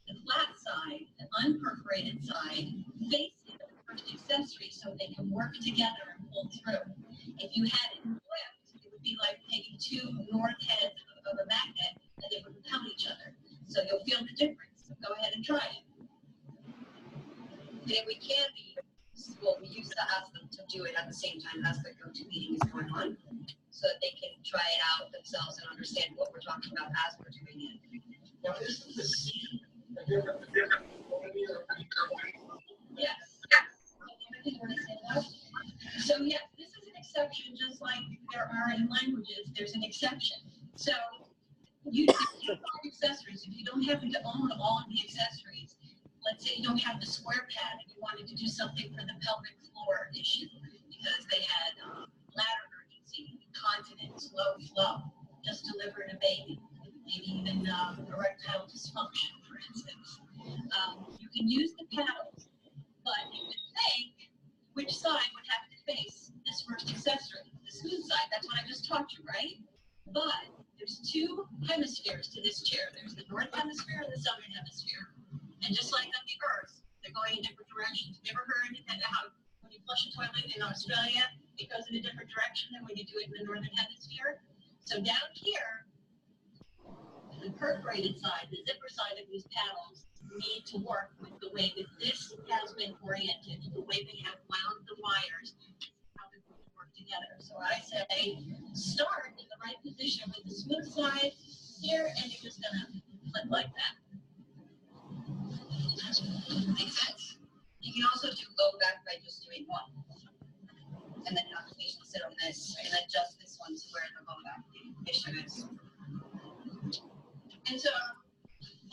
the flat side, the unperforated side, facing the first accessory so they can work together and pull through. If you had it flipped, it would be like taking two north heads of a magnet and they would repel each other. So you'll feel the difference. So go ahead and try it. And we can be, well, we used to ask them to do it at the same time as the go-to meeting is going on, so that they can try it out themselves and understand what we're talking about as we're doing it. Now, isn't the seat a different? Yes. So yes, this is an exception, just like there are in languages, there's an exception. So you have accessories. If you don't happen to own all of the accessories, let's say you don't have the square pad and you wanted to do something for the pelvic floor issue because they had bladder urgency, continence, low flow, just delivering a baby, maybe even erectile dysfunction, for instance. You can use the paddles, but you would think which side would have to face this first accessory. The smooth side, that's what I just taught you, right? But there's two hemispheres to this chair. There's the north hemisphere and the southern hemisphere. And just like on the earth, they're going in different directions. Have you ever heard how when you flush a toilet in Australia, it goes in a different direction than when you do it in the northern hemisphere? So down here, the perforated side, the zipper side of these paddles need to work with the way that this has been oriented, the way they have wound the wires, how they're going to work together. So I say, start in the right position with the smooth side here, and you're just gonna flip like that. Make sense? You can also do low back by just doing one. And then have the patient sit on this and adjust this one to where the low back issue is. And so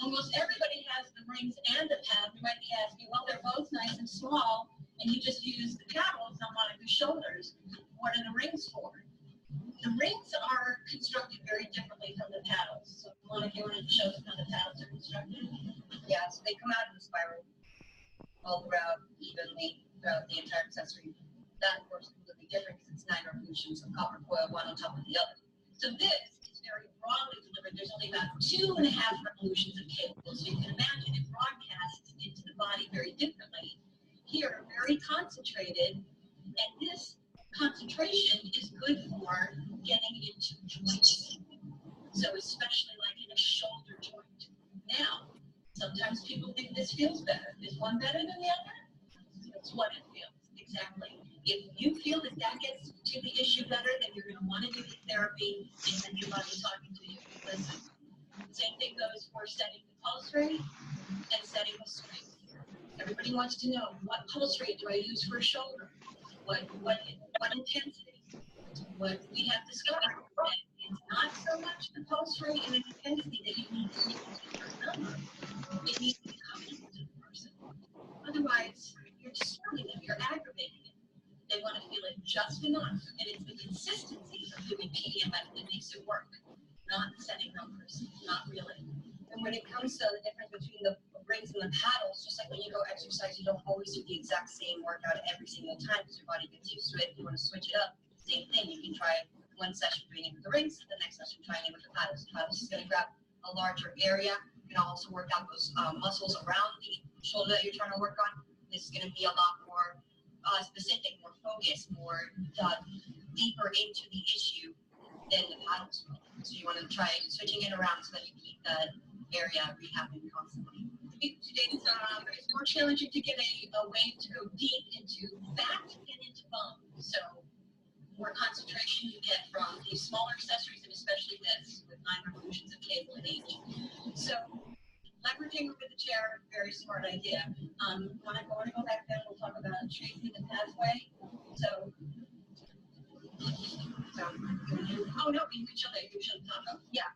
almost everybody has the rings and the pad. You might be asking, well, they're both nice and small, and you just use the paddles on one of your shoulders. What are the rings for? The rings are constructed very differently from the paddles. So you want to show us how the paddles are constructed? Yeah, so they come out in a spiral all throughout evenly throughout the entire accessory. That, of course, is completely different because it's 9 revolutions of copper coil, one on top of the other. So this is very broadly delivered. There's only about 2.5 revolutions of cable. So you can imagine it broadcasts into the body very differently. Here, very concentrated, and this concentration is good for getting into joints. So especially like in a shoulder joint. Now, sometimes people think this feels better. Is one better than the other? That's what it feels, exactly. If you feel that that gets to the issue better, then you're going to want to do the therapy and then your body talking to you. Listen, same thing goes for setting the pulse rate and setting the strength. Everybody wants to know, what pulse rate do I use for a shoulder? What intensity? What we have discovered that it's not so much the pulse rate and the intensity that you need to use a number. It needs to be comfortable to the person. Otherwise, you're disturbing them, you're aggravating it. They want to feel it just enough, and it's the consistency of doing PEMF that makes it work, not setting numbers, not really. And when it comes to the difference between the rings and the paddles, just like when you go exercise, you don't always do the exact same workout every single time because your body gets used to it. If you want to switch it up, same thing. You can try one session doing it with the rings, the next session trying it with the paddles. The paddles is going to grab a larger area. You can also work out those muscles around the shoulder that you're trying to work on. This is going to be a lot more specific, more focused, more deeper into the issue then the paddles will. So you want to try switching it around so that you keep the area rehabbing constantly. It's more challenging to get a wave to go deep into fat and into bone. So more concentration you get from these smaller accessories, and especially this with 9 revolutions of cable in each. So leveraging with the chair, very smart idea. When I want to go back down, we'll talk about tracing the pathway. So oh no, you can show that. You can show the top. Yeah.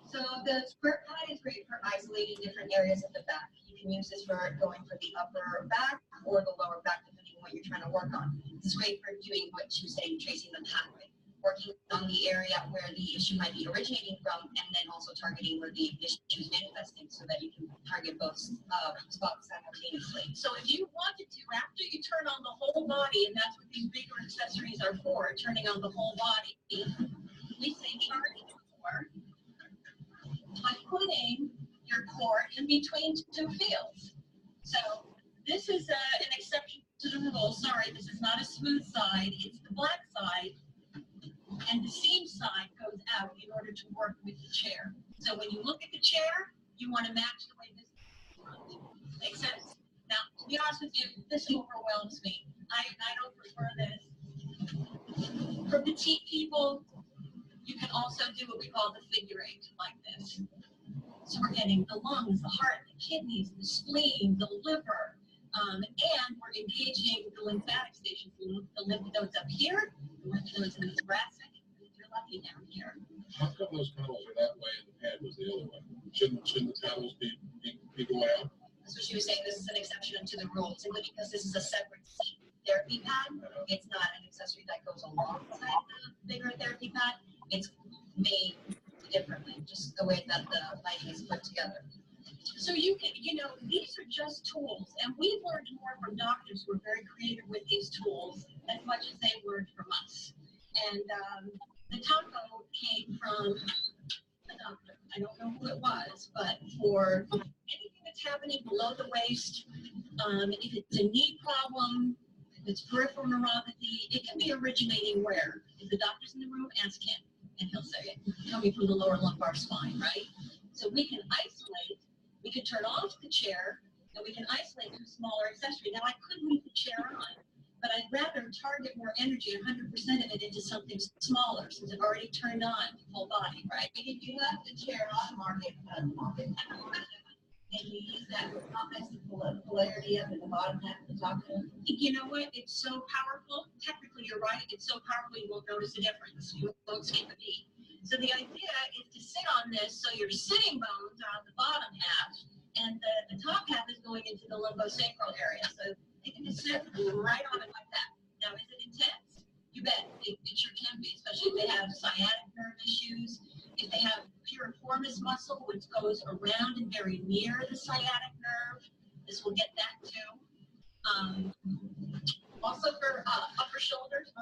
So the square pad is great for isolating different areas of the back. You can use this for going for the upper back or the lower back, depending on what you're trying to work on. It's great for doing what she was saying, tracing the pathway, working on the area where the issue might be originating from, and then also targeting where the issue is manifesting so that you can target both spots simultaneously. So if you wanted to, after you turn on the whole body, and that's what these bigger accessories are for, turning on the whole body, we say charge the core by putting your core in between 2 fields. So this is an exception to the rule. Sorry, this is not a smooth side. It's the black side, and the seam side goes out in order to work with the chair. So when you look at the chair, you want to match the way this is. Make sense? Now, to be honest with you, this overwhelms me. I don't prefer this. For petite people, you can also do what we call the figure 8, like this. So we're getting the lungs, the heart, the kidneys, the spleen, the liver, and we're engaging the lymphatic stations, the lymph nodes up here, the lymph nodes in the thoracic, if you're lucky down here. How come those panels are that way and the pad was the other way? Shouldn't the panels be going out? That's what she was saying. This is an exception to the rule, simply because this is a separate seat therapy pad. It's not an accessory that goes alongside the bigger therapy pad. It's made differently, just the way that the lighting is put together. So you can, these are just tools, and we've learned more from doctors who are very creative with these tools as much as they've learned from us. And the taco came from a doctor. I don't know who it was, but for anything that's happening below the waist, if it's a knee problem, if it's peripheral neuropathy, it can be originating where? If the doctor's in the room, ask him, and he'll say it, coming from the lower lumbar spine, right? So we can isolate, we can turn off the chair, and we can isolate to a smaller accessory. Now, I could leave the chair on, but I'd rather target more energy, 100% of it, into something smaller, since I've already turned on the full body, right? If you left the chair on, market, and you use that with comments to pull the polarity up at the bottom half of the taco. You know what? It's so powerful. Technically, you're right. It's so powerful you won't notice a difference. You won't skip a beat. So the idea is to sit on this so your sitting bones are on the bottom half, and the top half is going into the lumbosacral area. So they can just sit right on it like that. Now, is it intense? You bet. It sure can be, especially if they have sciatic nerve issues. If they have piriformis muscle, which goes around and very near the sciatic nerve, this will get that too. Also for upper shoulders,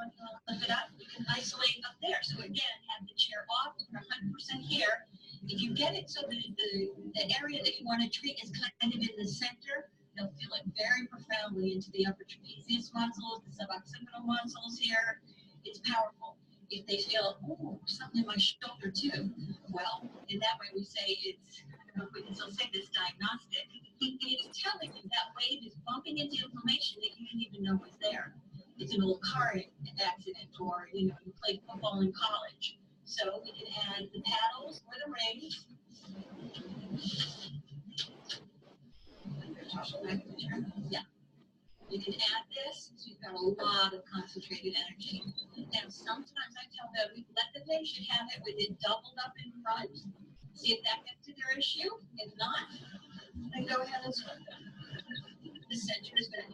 lift it up, you can isolate up there. So again, have the chair off, 100% here. If you get it so the area that you want to treat is kind of in the center, you'll feel it very profoundly into the upper trapezius muscles, the suboccipital muscles here. It's powerful. If they feel, oh, something in my shoulder too, well, in that way we say it's, I don't know if we can still say this, diagnostic. It's telling you that wave is bumping into inflammation that you didn't even know was there. It's an old car accident, or you played football in college. So we can add the paddles or the rings. Yeah. You can add this, so you've got a lot of concentrated energy. And sometimes I tell them, let the patient have it with it doubled up in front. See if that gets to their issue. If not, then go ahead and switch them. The center is better.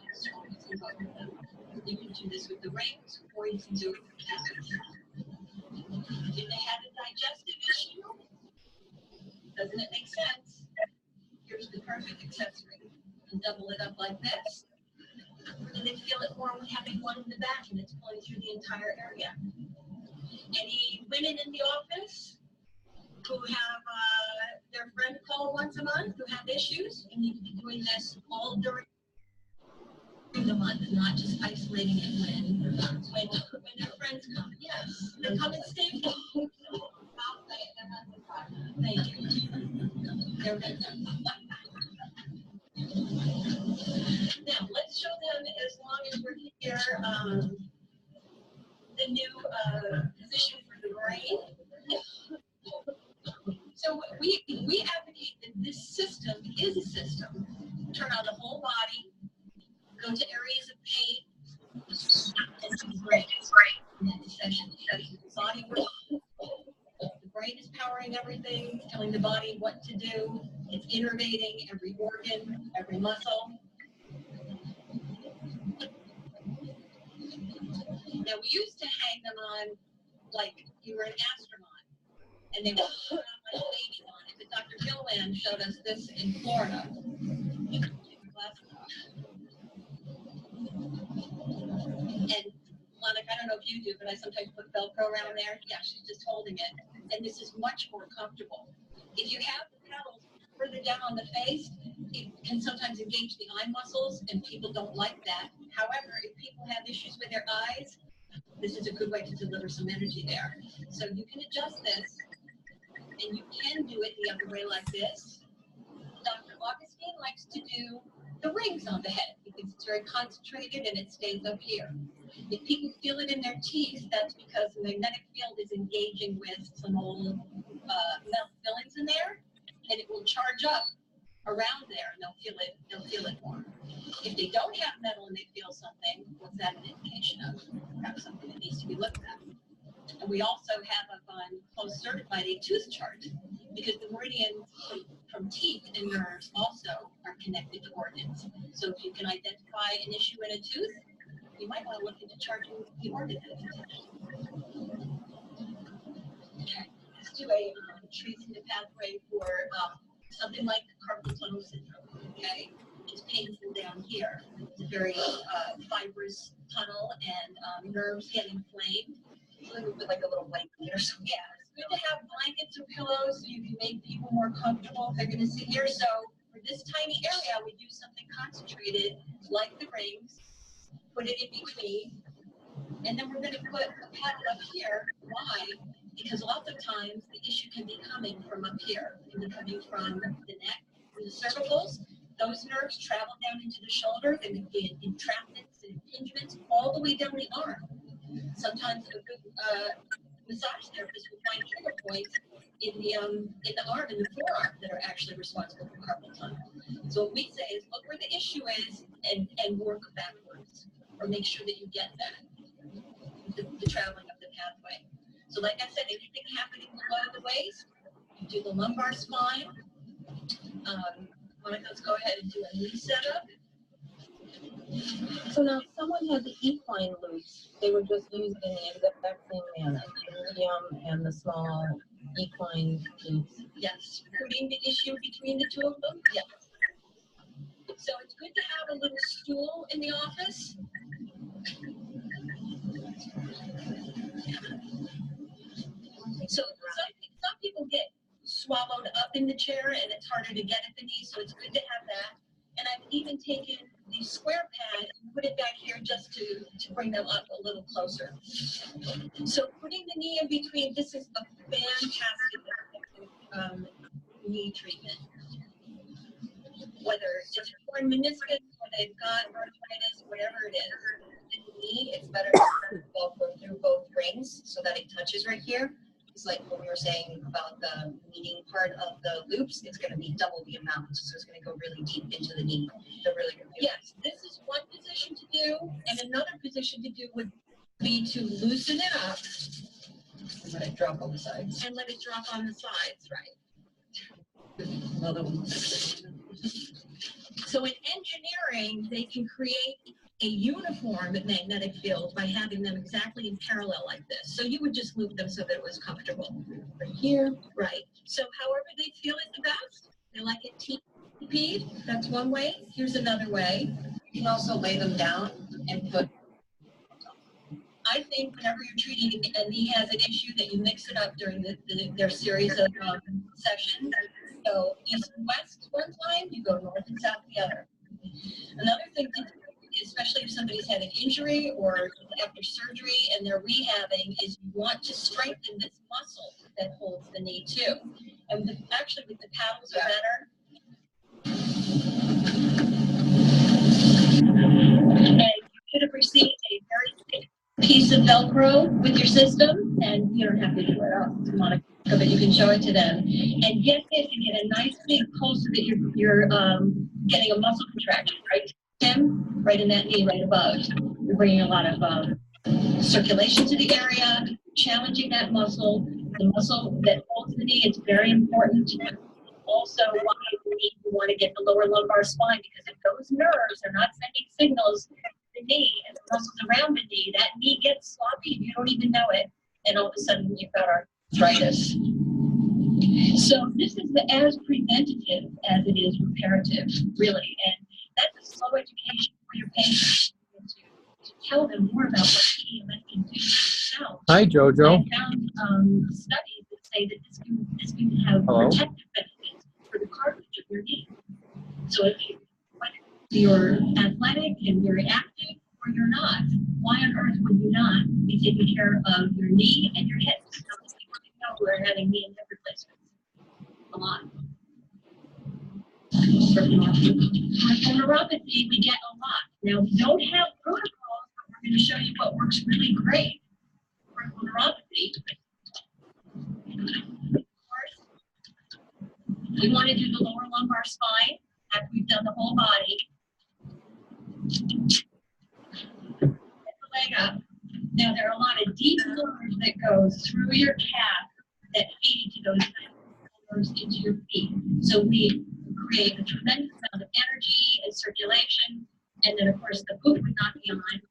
You can do this with the rings, or you can do it with catheters. If they had a digestive issue, doesn't it make sense? Here's the perfect accessory. And double it up like this. And they feel it more when having one in the back and it's pulling through the entire area. Any women in the office who have their friend call once a month who have issues, you need to be doing this all during the the month, not just isolating it when their friends come. Yes, they come and stay. Thank you. They're good. Now, let's show them, as long as we're here, the new position for the brain. So we advocate that this system is a system. Turn on the whole body, go to areas of pain, and the brain. Next session, body work. The brain is powering everything, telling the body what to do. It's innervating every organ, every muscle. Now, we used to hang them on like you were an astronaut, and they would put on like babies on it. But Dr. Gilman showed us this in Florida. And Monica, I don't know if you do, but I sometimes put Velcro around there. Yeah, she's just holding it. And this is much more comfortable. If you have the paddles further down on the face, it can sometimes engage the eye muscles, and people don't like that. However, if people have issues with their eyes, this is a good way to deliver some energy there. So you can adjust this, and you can do it the other way like this. Dr. Augustine likes to do the rings on the head because it's very concentrated and it stays up here. If people feel it in their teeth, that's because the magnetic field is engaging with some old metal fillings in there, and it will charge up around there, and they'll feel it more. If they don't have metal and they feel something, what's that an indication of? Perhaps something that needs to be looked at. And we also have up on Close Certified a tooth chart, because the meridians from teeth and nerves also are connected to organs. So if you can identify an issue in a tooth, you might want to look into charging the organ. Okay, let's do a tracing the pathway for something like carpal tunnel syndrome. Okay, it's painful down here. It's a very fibrous tunnel, and nerves get inflamed. With like a little blanket or something. Yeah, it's good to have blankets or pillows so you can make people more comfortable if they're going to sit here. So for this tiny area, we do something concentrated like the rings, put it in between, and then we're going to put a paddle up here. Why? Because oftentimes the issue can be coming from up here. It can be coming from the neck, from the cervicals. Those nerves travel down into the shoulder, and they get entrapments and impingements all the way down the arm. Sometimes a good massage therapist will find trigger points in the arm and the forearm that are actually responsible for carpal tunnel. So what we say is look where the issue is and work backwards, or make sure that you get that, the traveling of the pathway. So like I said, anything happening below the waist, you do the lumbar spine. Monica, let's go ahead and do a knee setup. So now, if someone had the equine loops, they would just use it in the exact same manner, the medium and the small equine loops. Yes, putting the issue between the two of them. Yes. So it's good to have a little stool in the office. So some people get swallowed up in the chair, and it's harder to get at the knee, so it's good to have that. And I've even taken the square pad and put it back here just to bring them up a little closer. So putting the knee in between, this is a fantastic knee treatment. Whether it's torn meniscus or they've got arthritis, whatever it is, the knee, it's better to go through both rings so that it touches right here. It's like what we were saying about the meeting part of the loops, it's going to be double the amount. So it's going to go really deep into the knee. Yes, this is one position to do, and another position to do would be to loosen it up. And let it drop on the sides. And let it drop on the sides, right. Another one. So in engineering, they can create a uniform magnetic field by having them exactly in parallel like this. So you would just move them so that it was comfortable. Right here, right. So however they feel is the best. They like it TP, that's one way. Here's another way. You can also lay them down and put. I think whenever you're treating a knee has an issue, that you mix it up during their series of sessions. So east and west one time, you go north and south the other. Another thing to do, especially if somebody's had an injury or after surgery and they're rehabbing is you want to strengthen this muscle that holds the knee too. And actually with the paddles are better. And you could have received a very thick piece of Velcro with your system, and you don't have to do it out to Monica, but you can show it to them. And get this and get a nice big pulse so that you're getting a muscle contraction, right, Tim? Right in that knee, right above. You're bringing a lot of circulation to the area, challenging that muscle. The muscle that holds the knee is very important. Also, why you want to get the lower lumbar spine, because if those nerves are not sending signals to the knee and the muscles around the knee, that knee gets sloppy and you don't even know it, and all of a sudden you've got arthritis. So this is as preventative as it is reparative, really, and that's a slow education for your patients to tell them more about what PEMF can do themselves. Hi, Jojo. I found studies that say that this can have protective benefits for the cartilage of your knee. So if you're athletic and very active or you're not, why on earth would you not be taking care of your knee and your hips? How many people do you know who are having knee and hip replacements? A lot. For neuropathy, we get a lot. Now, we don't have protocols, but we're going to show you what works really great for neuropathy. We want to do the lower lumbar spine after we've done the whole body. Get the leg up. Now, there are a lot of deep nerves that go through your calf that feed to those nerves into your feet. So we create a tremendous amount of energy and circulation, and then of course the boot would not be on.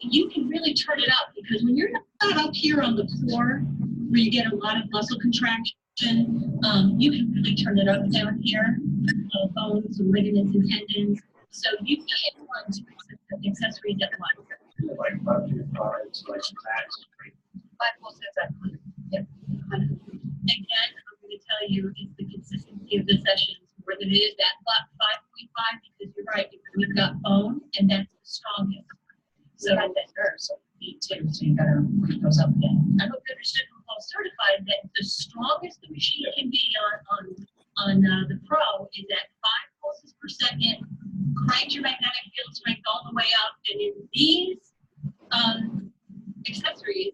And you can really turn it up, because when you're not up here on the floor where you get a lot of muscle contraction, you can really turn it up down here, bones and ligaments and tendons. So you can't run two accessories at once. Like it's like max. 5 pulses exactly. Yep. Again, I'm going to tell you it's the consistency of the sessions more than it is that 5.5, because you're right, we've got bone and that's the strongest. So that nerve, so need too, so you gotta read those up again. I hope you understood from Paul Certified that the strongest the machine can be on the Pro is at 5 pulses per second, crank your magnetic field strength all the way up, and in these accessories,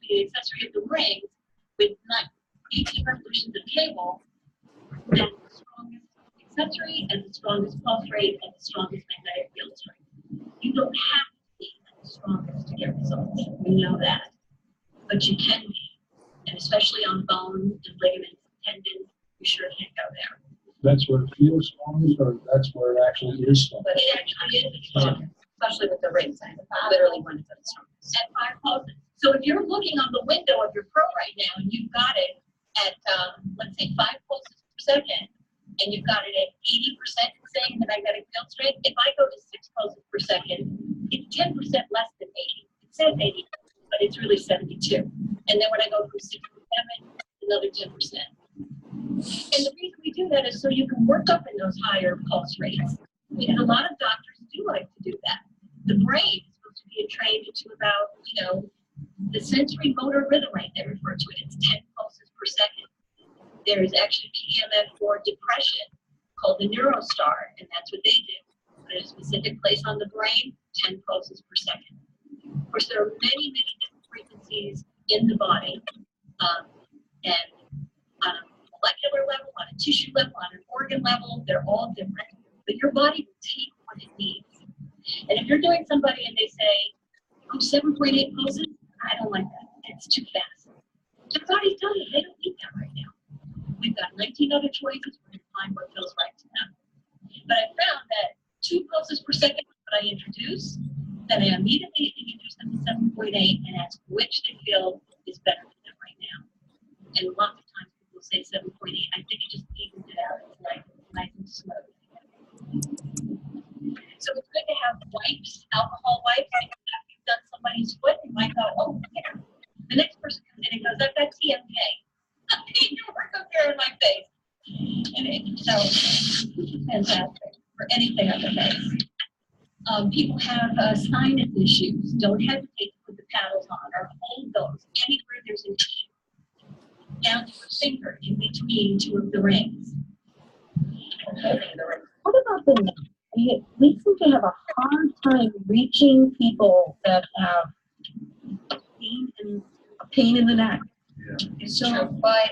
the accessory of the rings with not 18 revolutions of cable, that's the strongest accessory and the strongest pulse rate and the strongest magnetic field strength. You don't have to be the strongest to get results. We know that. But you can be. And especially on bone and ligaments and tendons, you sure can't go there. That's where it feels strongest, or that's where it actually is strongest? But it actually is the strongest, especially with the rings. Literally one of the strongest. At 5 pulses. So if you're looking on the window of your Pro right now and you've got it at, let's say, 5 pulses per second, and you've got it at 80%, say, in the magnetic field strength, if I go to 6 pulses per second, it's 10% less than 80. It says 80, but it's really 72. And then when I go from 6 to 7, another 10%. And the reason we do that is so you can work up in those higher pulse rates. Because a lot of doctors do like to do that. The brain is supposed to be trained into about, the sensory motor rhythm rate, they refer to it. It's 10 pulses per second. There is actually PEMF for depression called the Neurostar, and that's what they do. Put a specific place on the brain, 10 pulses per second. Of course, there are many, many different frequencies in the body, and on a molecular level, on a tissue level, on an organ level, they're all different. But your body will take what it needs. And if you're doing somebody and they say, 7.8 pulses, I don't like that. It's too fast. Your body's telling you they don't need that right now. We've got 19 other choices. We're going to find what feels right to them. But I found that 2 pulses per second is what I introduce. Then I immediately introduce them to 7.8 and ask which they feel is better for them right now. And lots of times people say 7.8. I think it just evens it out. It's nice and smooth. So it's good to have wipes, alcohol wipes. After you've done somebody's foot, you might go, oh, yeah. The next person comes in and goes, I've got TMK. You work up there in my face. And so, fantastic for anything on the face. People have sinus issues. Don't hesitate to put the paddles on or hold those anywhere there's an issue. Down to a finger in between two of the rings. What about the neck? We seem to have a hard time reaching people that have pain in the neck. Yeah. So by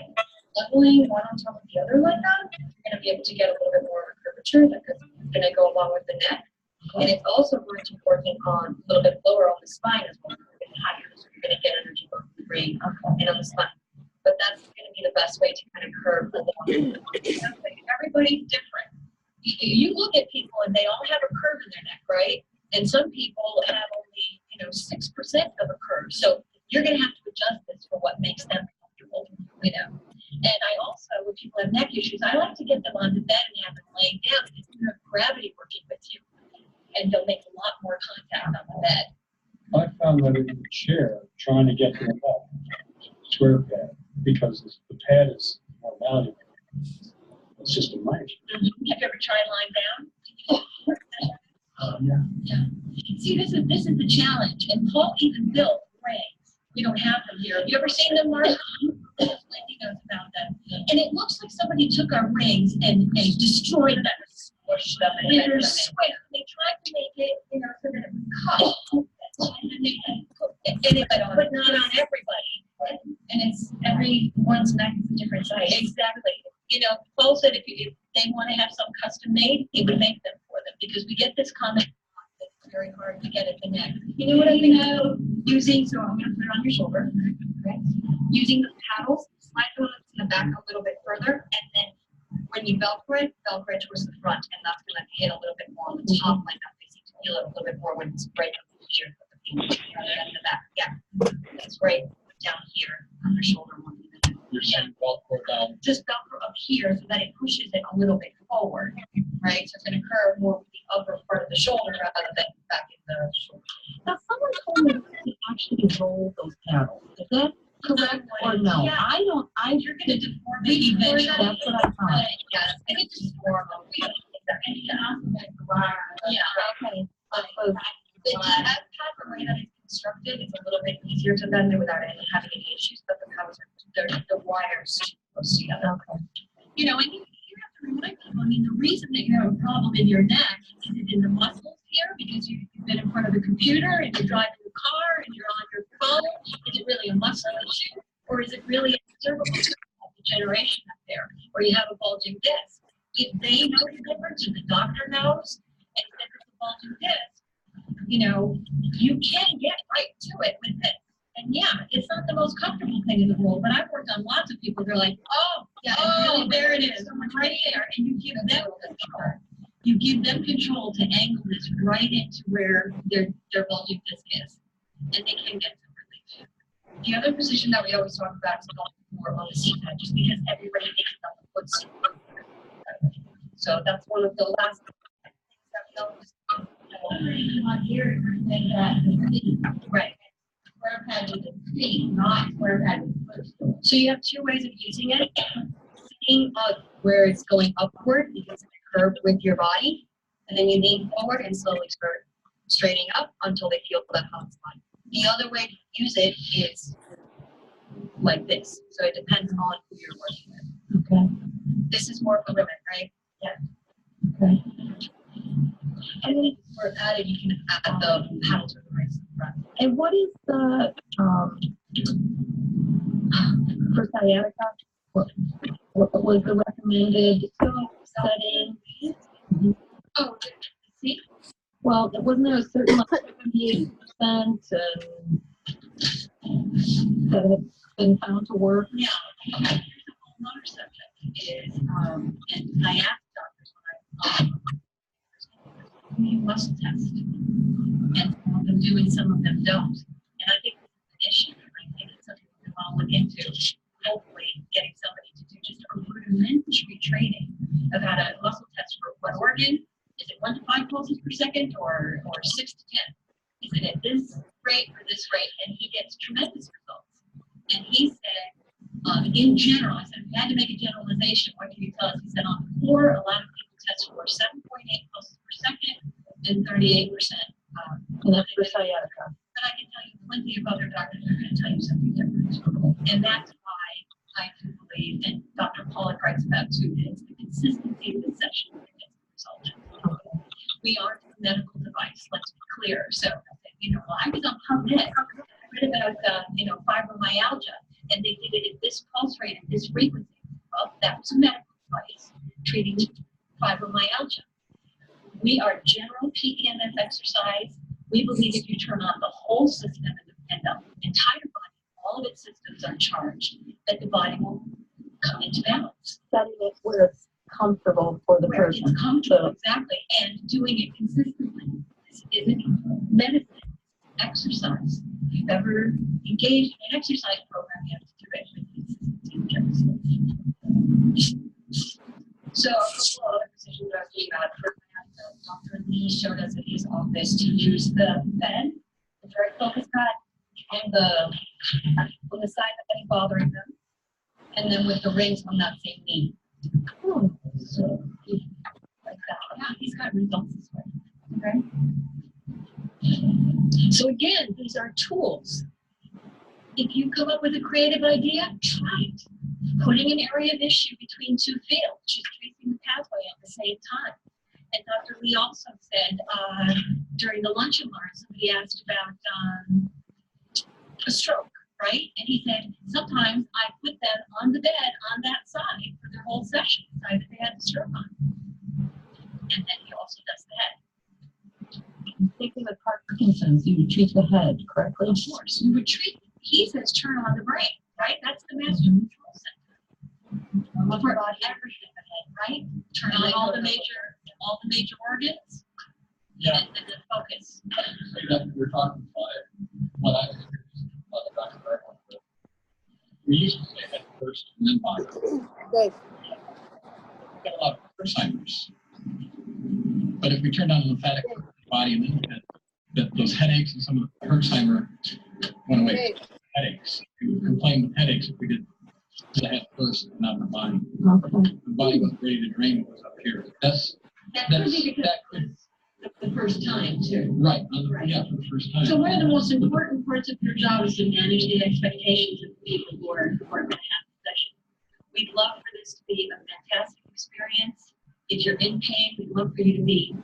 leveling one on top of the other like that, you're going to be able to get a little bit more curvature that's going to go along with the neck. And it's also going to be working on a little bit lower on the spine as well. A bit higher, so you're going to get energy both in the brain and on the spine. But that's going to be the best way to kind of curve along. Everybody's different. You look at people and they all have a curve in their neck, right? And some people have only, 6% of a curve. So you're going to have to adjust this for what makes them comfortable, And I also, when people have neck issues, I like to get them on the bed and have them laying down because you have gravity working with you. And they'll make a lot more contact on the bed. I found that in the chair, trying to get to the bed, square pad, because the pad is more valuable. It's just a knife. Have you ever tried lying down? Yeah. See, this is the challenge. And Paul even built rings. We don't have them here. Have you ever seen them, Mark? Wendy knows about them. And it looks like somebody took our rings and destroyed them. Squished them. And they're square. They tried to make it, so that it would cut. But not on everybody. And it's everyone's neck is a different size. Exactly. Paul said if they want to have some custom made, he would make them for them because we get this comment that it's very hard to get at the neck. You know what I think of using? So I'm going to put it on your shoulder. Right? Using the paddles, slide them to the back a little bit further, and then when you Velcro it towards the front, and that's going to hit a little bit more on the top like that. They seem to feel it a little bit more when it's right up here, rather than the back. Yeah, it's right down here on your shoulder. You're saying Velcro down. Just Velcro up here so that it pushes it a little bit forward, right? So it's going to curve more with the upper part of the shoulder rather than back in the shoulder. Now, someone told me to actually roll those paddles. Is that correct or no? Yeah. You're going to deform it eventually. That's what I thought. Yes, and it's just deform them. Yeah. Okay. The pad, the way that it's constructed, it's a little bit easier to bend it without having any issues, but the paddles are the wires close together. Okay. And you have to remind people, the reason that you have a problem in your neck is it in the muscles here because you've been in front of the computer and you're driving the car and you're on your phone. Is it really a muscle issue or is it really a cervical degeneration up there or you have a bulging disc? If they know the difference and the doctor knows and if it's a bulging disc, you can get right to it with this. And yeah, it's not the most comfortable thing in the world, but I've worked on lots of people. They're like, there it is, right there. And you give them control. You give them control to angle this right into where their bulging disc is. And they can get some relief. The other position that we always talk about is going more on the seat pad, just because everybody thinks about the foot seat. So that's one of the last things that we always on here, right. Square pad with the feet, not square pad with the footstool. So you have two ways of using it. Sitting where it's going upward because it's curved with your body, and then you lean forward and slowly start straightening up until they feel that hot spot. The other way to use it is like this. So it depends on who you're working with. Okay. This is more for women, right? Yeah. Okay. And then for added, you can add the paddle to the right and front. And what is the for sciatica? What was the recommended setting? Oh, see? Well, wasn't there a certain 78% that had been found to work? Yeah. Here's a whole other subject. And I asked doctors when I muscle test, and some of them do and some of them don't. And I think it's an issue. I think it's something we all look into. Hopefully, getting somebody to do just a rudimentary training of how to muscle test for what organ. Is it 1 to 5 pulses per second or 6 to 10? Is it at this rate or this rate? And he gets tremendous results. And he said, in general, I said, if you had to make a generalization, what can you tell us? He said, on the floor, a lot of people test for 7.8 pulses per second, and 38% And that's for sciatica. but I can tell you plenty of other doctors are going to tell you something different. And that's why I do believe, and Dr. Pollack writes about too, is the consistency of the session that gets the result. We aren't a medical device, let's be clear. So, you know, I was on PubMed, I read about, fibromyalgia, and they did it at this pulse rate, at this frequency. Well, that was a medical device treating fibromyalgia. We are general PEMF exercise. We believe if you turn on the whole system and the entire body, all of its systems are charged, that the body will come into balance. Setting it where it's comfortable for the Where person. it's comfortable, exactly, and doing it consistently. This isn't medicine, exercise. If you've ever engaged in an exercise program, you have to do it with consistency. So a couple of other positions I was thinking about. First, Dr. Lee showed us at his office to use the bed, the very focused pad, on the side that is bothering them, and then with the rings on that same knee. So like that. Yeah, he's got results this way. Okay. So again, these are tools. If you come up with a creative idea, try it. Putting an area of issue between two fields, just tracing the pathway at the same time. And Dr. Lee also said during the lunch and learn, somebody asked about a stroke, right? And he said, sometimes I put them on the bed on that side for their whole session, the side that they had the stroke on. And then he also does the head. Thinking of Parkinson's, you would treat the head correctly? Of course, you would treat, he says turn on the brain, right? That's the master control center. For everything in the head, right? Turn on all the major organs. Yeah. And then focus. We're talking about it. What I about the Dr. we used to say head first and then body. Okay. We've got a lot of Alzheimer's. But if we turn on the lymphatic body and then those headaches and some of the Alzheimer went away. Headaches. We would complain with headaches if we did the head first and not the body. Okay. The body was ready to drain what was up here. That could be because it's the first time too. Right. Yeah, for the first time. So one of the most important parts of your job is to manage the expectations of the people who are going to have the session. We'd love for this to be a fantastic experience. If you're in pain, we'd love for you to be,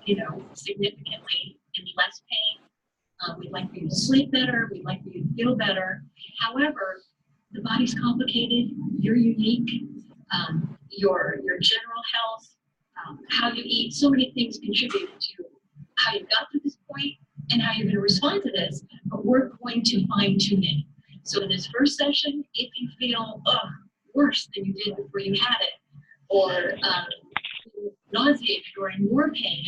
significantly in less pain. We'd like for you to sleep better. We'd like for you to feel better. However, the body's complicated. You're unique. Your general health, how you eat, so many things contribute to how you got to this point and how you're going to respond to this. But we're going to fine tune it. So in this first session, if you feel worse than you did before you had it, or nauseated or in more pain,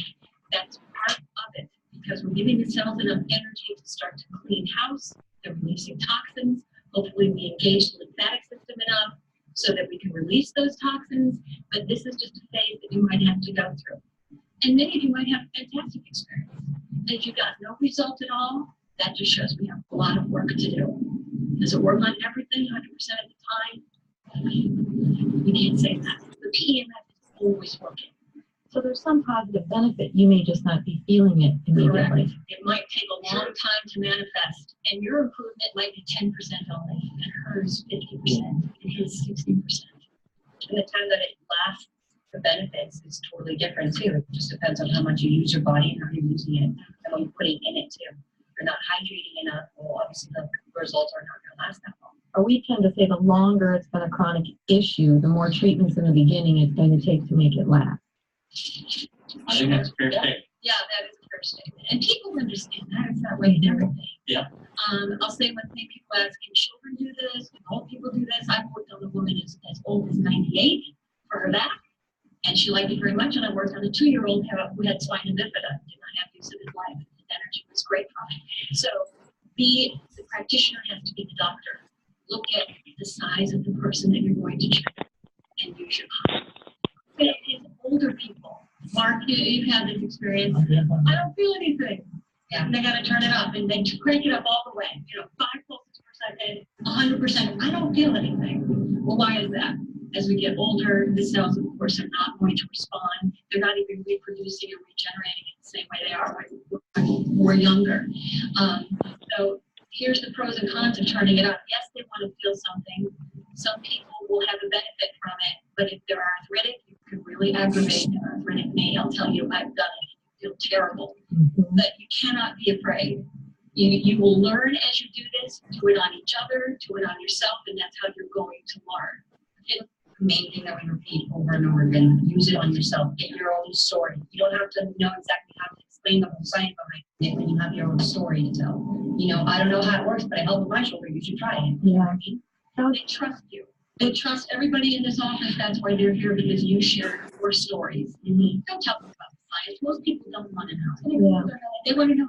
that's part of it, because we're giving the cells enough energy to start to clean house. They're releasing toxins. Hopefully we engage the lymphatic system enough so that we can release those toxins. But this is just a phase that you might have to go through. And many of you might have a fantastic experience. And if you got no result at all, that just shows we have a lot of work to do. Does it work on everything 100% of the time? We can't say that. The PEMF is always working. So there's some positive benefit. You may just not be feeling it immediately. Correct. It might take a long time to manifest, and your improvement might be 10% only, and hers 50%, and his 60%. And the time that it lasts, the benefits is totally different too. It just depends on how much you use your body and how you're using it, and what you're putting in it too. If you're not hydrating enough, well, obviously the results are not going to last that long. Or we tend to say the longer it's been a chronic issue, the more treatments in the beginning it's going to take to make it last. I think that's a fair statement. Yeah, that is a fair statement. And people understand that. It's that way in everything. Yeah. I'll say one thing, people ask, can children do this? Can old people do this? I've worked on a woman as old as 98 for her back, and she liked it very much. And I worked on a 2-year-old who had spina bifida, did not have use of his life. His energy was great for him. So the practitioner has to be the doctor. Look at the size of the person that you're going to treat and use your mind. It's older people. Mark, you've had this experience. I don't feel anything. Yeah. And they got to turn it up, and they crank it up all the way. 5 pulses per second, 100%. I don't feel anything. Well, why is that? As we get older, the cells, of course, are not going to respond. They're not even reproducing or regenerating in the same way they are when we're younger. So here's the pros and cons of turning it on. Yes, they want to feel something. Some people will have a benefit from it, but if they're arthritic, it could really aggravate their arthritic knee. I'll tell you, I've done it. You feel terrible. But you cannot be afraid. You will learn as you do this. Do it on each other, do it on yourself, and that's how you're going to learn. It's the main thing that we repeat over and over again. Use it on yourself. Get your own story. You don't have to know exactly how to explain the whole science behind it when you have your own story to tell. You know, I don't know how it works, but I help with my shoulder. You should try it. You know what I mean? So they trust you. They trust everybody in this office. That's why they're here, because you share your stories. Don't tell them about the science. Most people don't want to know. They want to know,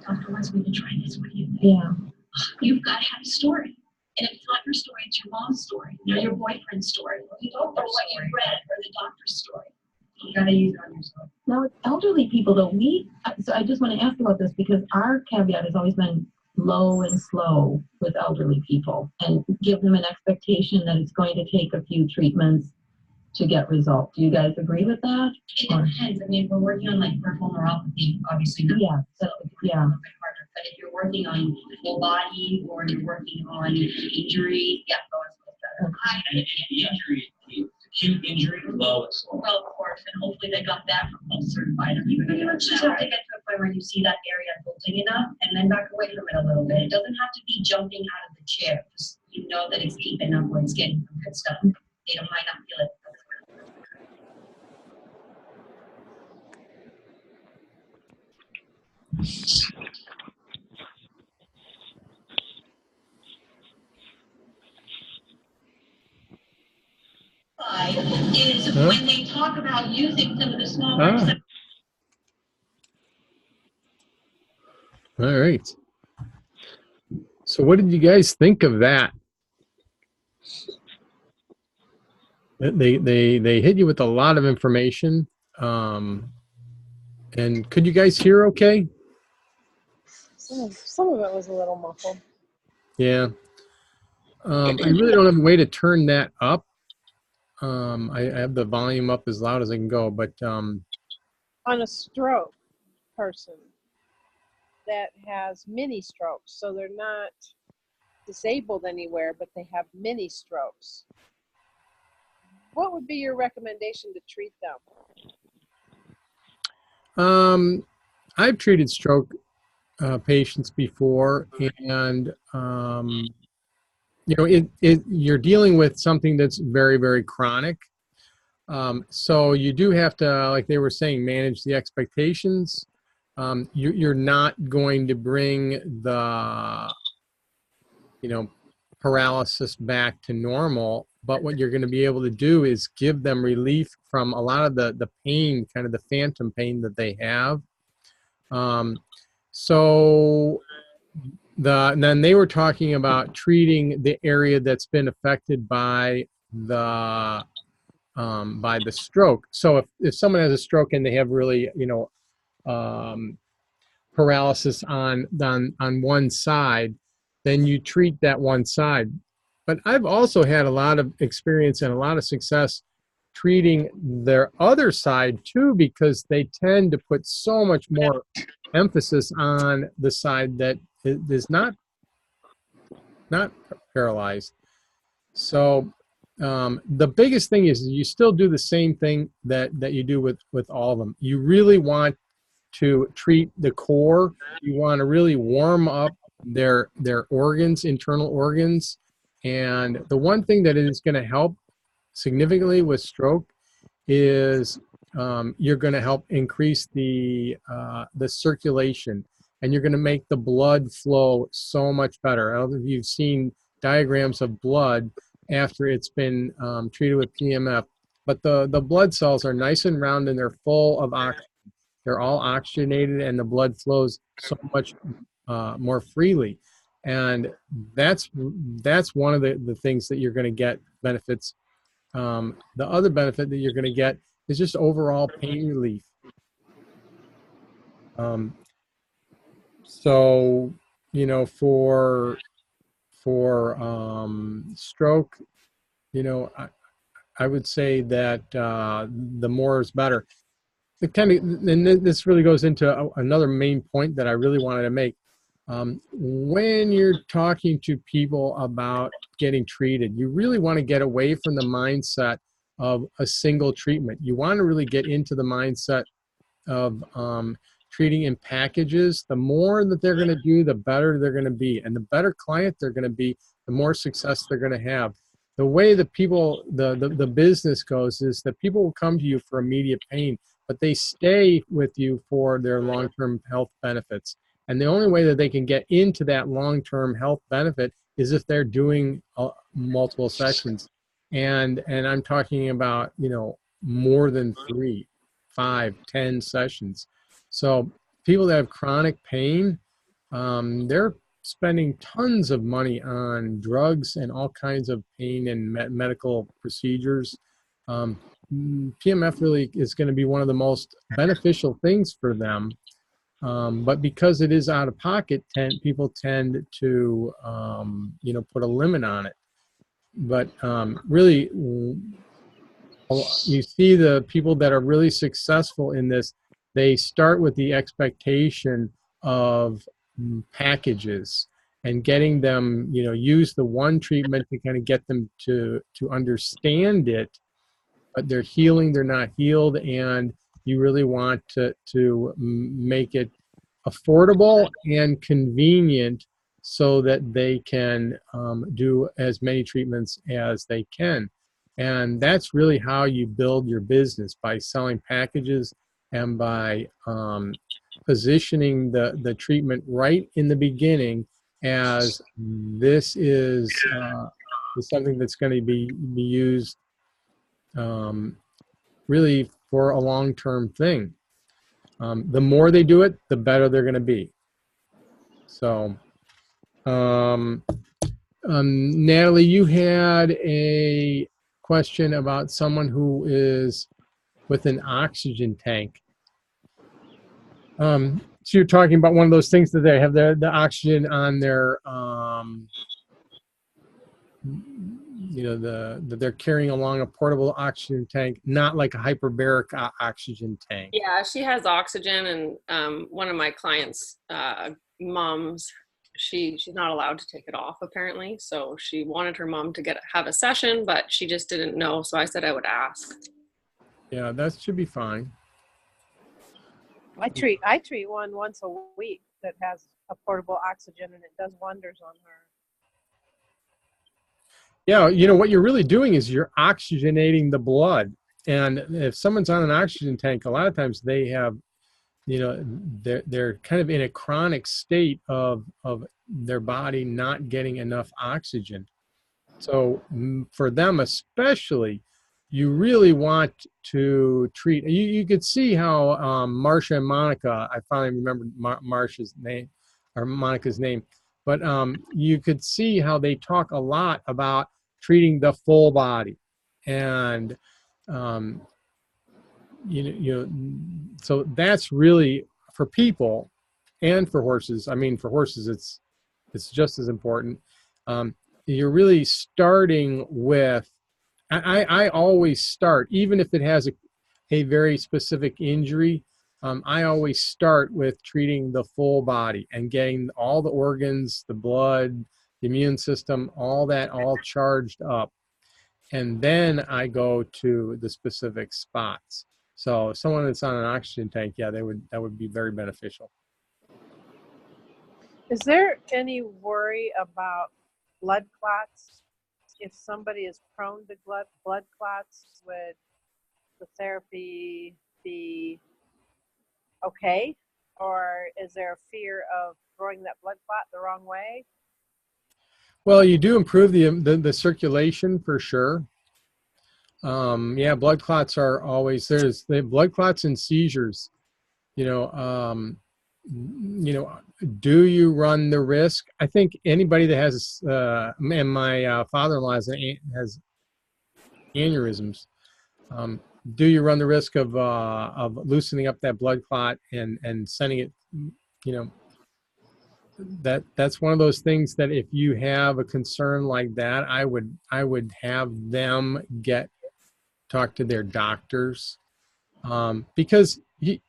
Doctor wants me to try this. What do you think? Yeah. You've got to have a story. And if it's not your story, it's your mom's story, or your boyfriend's story, or what you read, or the doctor's story. You got to use it on yourself. Now, with elderly people, though, so I just want to ask about this because our caveat has always been low and slow with elderly people and give them an expectation that it's going to take a few treatments to get results. Do you guys agree with that? It depends. I mean, if we're working on like peripheral neuropathy, obviously not. Yeah. So it's a little bit harder. But if you're working on full body or you're working on injury, yeah, low and slow is better. And injury, acute injury, low and slow. Well, of course, and hopefully they got that from Pulse Certified. I mean, you just have to get to a point where you see that area building enough and then back away from it a little bit. It doesn't have to be jumping out of the chair. Just you know that it's deep enough where it's getting some good stuff. They might not feel it. Is when they talk about using some of the small All right. So what did you guys think of that? They hit you with a lot of information. And could you guys hear okay? Some of it was a little muffled. Yeah. I really don't have a way to turn that up. I have the volume up as loud as I can go, but on a stroke person that has mini strokes, so they're not disabled anywhere, but they have mini strokes, what would be your recommendation to treat them? I've treated stroke patients before, and you know, you're dealing with something that's very, very chronic. So you do have to, like they were saying, manage the expectations. You're not going to bring the, you know, paralysis back to normal, but what you're going to be able to do is give them relief from a lot of the pain, kind of the phantom pain that they have. And then they were talking about treating the area that's been affected by the stroke. So if someone has a stroke and they have really, you know, paralysis on one side, then you treat that one side. But I've also had a lot of experience and a lot of success treating their other side too, because they tend to put so much more emphasis on the side that is not paralyzed. So the biggest thing is you still do the same thing that you do with all of them. You really want to treat the core. You want to really warm up their organs, internal organs. And the one thing that is going to help significantly with stroke is you're going to help increase the circulation, and you're going to make the blood flow so much better. I don't know if you've seen diagrams of blood after it's been treated with PEMF, but the blood cells are nice and round and they're full of oxygen. They're all oxygenated and the blood flows so much more freely. And that's one of the things that you're going to get benefits. The other benefit that you're going to get is just overall pain relief. So, you know, for stroke, you know, I would say that the more is better. And this really goes into another main point that I really wanted to make. When you're talking to people about getting treated, you really want to get away from the mindset of a single treatment. You want to really get into the mindset of treating in packages. The more that they're going to do, the better they're going to be. And the better client they're going to be, the more success they're going to have. The way that people, the business goes is that people will come to you for immediate pain, but they stay with you for their long-term health benefits. And the only way that they can get into that long-term health benefit is if they're doing multiple sessions. And I'm talking about, you know, more than 3, 5, 10 sessions. So people that have chronic pain, they're spending tons of money on drugs and all kinds of pain and medical procedures. PMF really is going to be one of the most beneficial things for them. But because it is out of pocket, people tend to, you know, put a limit on it. But really, you see the people that are really successful in this, they start with the expectation of packages and getting them, you know, use the one treatment to kind of get them to understand it, but they're healing, they're not healed, and you really want to make it affordable and convenient so that they can do as many treatments as they can. And that's really how you build your business, by selling packages and by positioning the treatment right in the beginning as this is something that's going to be used really for a long-term thing. The more they do it, the better they're going to be. So, Natalie, you had a question about someone who is with an oxygen tank. So you're talking about one of those things that they have the oxygen on their, you know, that they're carrying along a portable oxygen tank, not like a hyperbaric oxygen tank. Yeah, she has oxygen, and one of my clients' moms, she's not allowed to take it off apparently. So she wanted her mom to have a session, but she just didn't know. So I said I would ask. Yeah, that should be fine. I treat one once a week that has a portable oxygen, and it does wonders on her. Yeah, you know, what you're really doing is you're oxygenating the blood. And if someone's on an oxygen tank, a lot of times they have, you know, they're kind of in a chronic state of their body not getting enough oxygen. So for them especially, you really want to treat, you could see how Marsha and Monica, I finally remembered Marsha's name, or Monica's name, but you could see how they talk a lot about treating the full body. And you know, so that's really for people and for horses. I mean, for horses, it's just as important. You're really starting with, I always start, even if it has a very specific injury, I always start with treating the full body and getting all the organs, the blood, the immune system, all that all charged up. And then I go to the specific spots. So someone that's on an oxygen tank, yeah, that would be very beneficial. Is there any worry about blood clots? If somebody is prone to blood clots, would the therapy be okay? Or is there a fear of throwing that blood clot the wrong way? Well, you do improve the circulation for sure. Yeah, blood clots are always, there's the blood clots and seizures. You know, do you run the risk? I think anybody that has, and my father-in-law has aneurysms. Do you run the risk of loosening up that blood clot and sending it? You know, that's one of those things that if you have a concern like that, I would have them get talk to their doctors, because if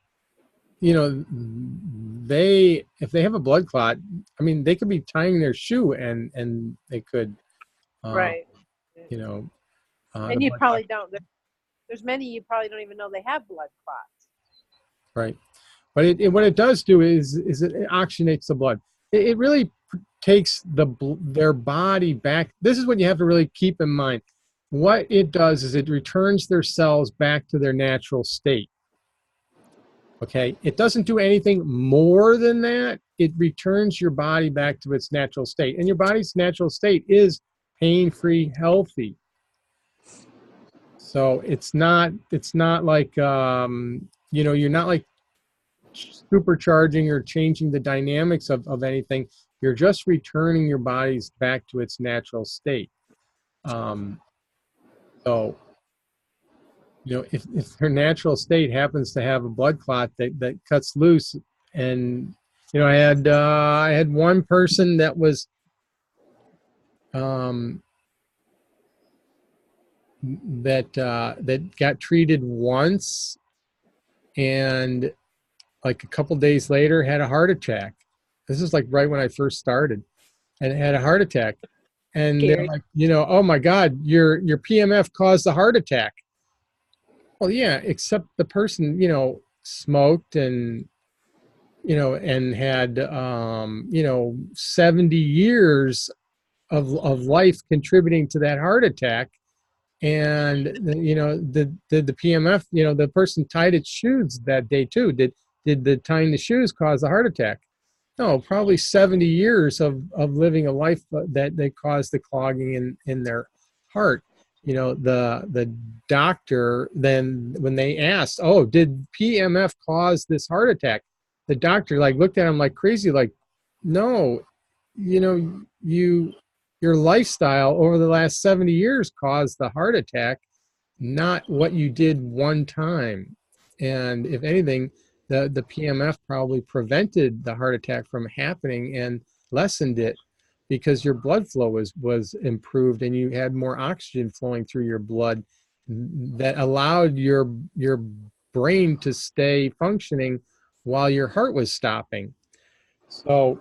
they have a blood clot, I mean, they could be tying their shoe and they could, Right. And you probably don't. There's many you probably don't even know they have blood clots. Right. But what it does do is it oxygenates the blood. It really takes their body back. This is what you have to really keep in mind. What it does is it returns their cells back to their natural state. Okay. It doesn't do anything more than that. It returns your body back to its natural state. And your body's natural state is pain-free, healthy. So it's not like, you're not like supercharging or changing the dynamics of anything. You're just returning your bodies back to its natural state. So, if their natural state happens to have a blood clot that cuts loose, and I had one person that was that got treated once, and like a couple days later had a heart attack. This is like right when I first started, and had a heart attack. And they're like, oh my God, your PMF caused the heart attack. Well, yeah, except the person, smoked and, and had, 70 years of life contributing to that heart attack. And, the PMF, the person tied its shoes that day too. Did the tying the shoes cause the heart attack? No, probably 70 years of living a life that caused the clogging in their heart. The doctor, then when they asked, oh, did PMF cause this heart attack? The doctor looked at him like crazy, like, no, your lifestyle over the last 70 years caused the heart attack, not what you did one time. And if anything, the PMF probably prevented the heart attack from happening and lessened it, because your blood flow was improved and you had more oxygen flowing through your blood that allowed your brain to stay functioning while your heart was stopping. So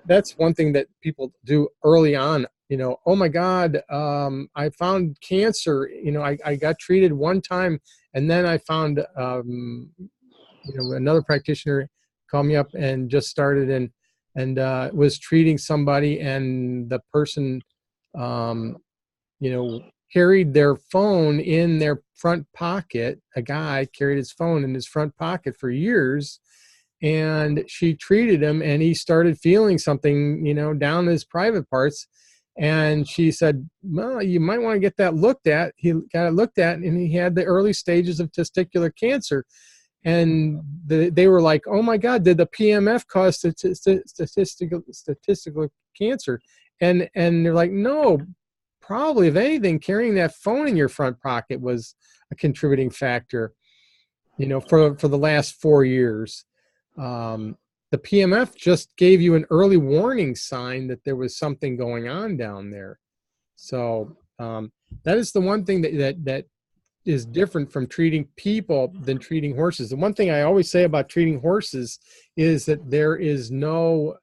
that's one thing that people do early on. Oh my God, I found cancer. I got treated one time, and then I found, another practitioner called me up and just started and was treating somebody, and the person, carried their phone in their front pocket. A guy carried his phone in his front pocket for years. And she treated him, and he started feeling something, down his private parts. And she said, well, you might want to get that looked at. He got it looked at, and he had the early stages of testicular cancer. And they were like, oh my God, did the PMF cause statistical cancer? And they're like, no, probably, if anything, carrying that phone in your front pocket was a contributing factor, for the last 4 years. The PMF just gave you an early warning sign that there was something going on down there. So that is the one thing that is different from treating people than treating horses. The one thing I always say about treating horses is that there is no,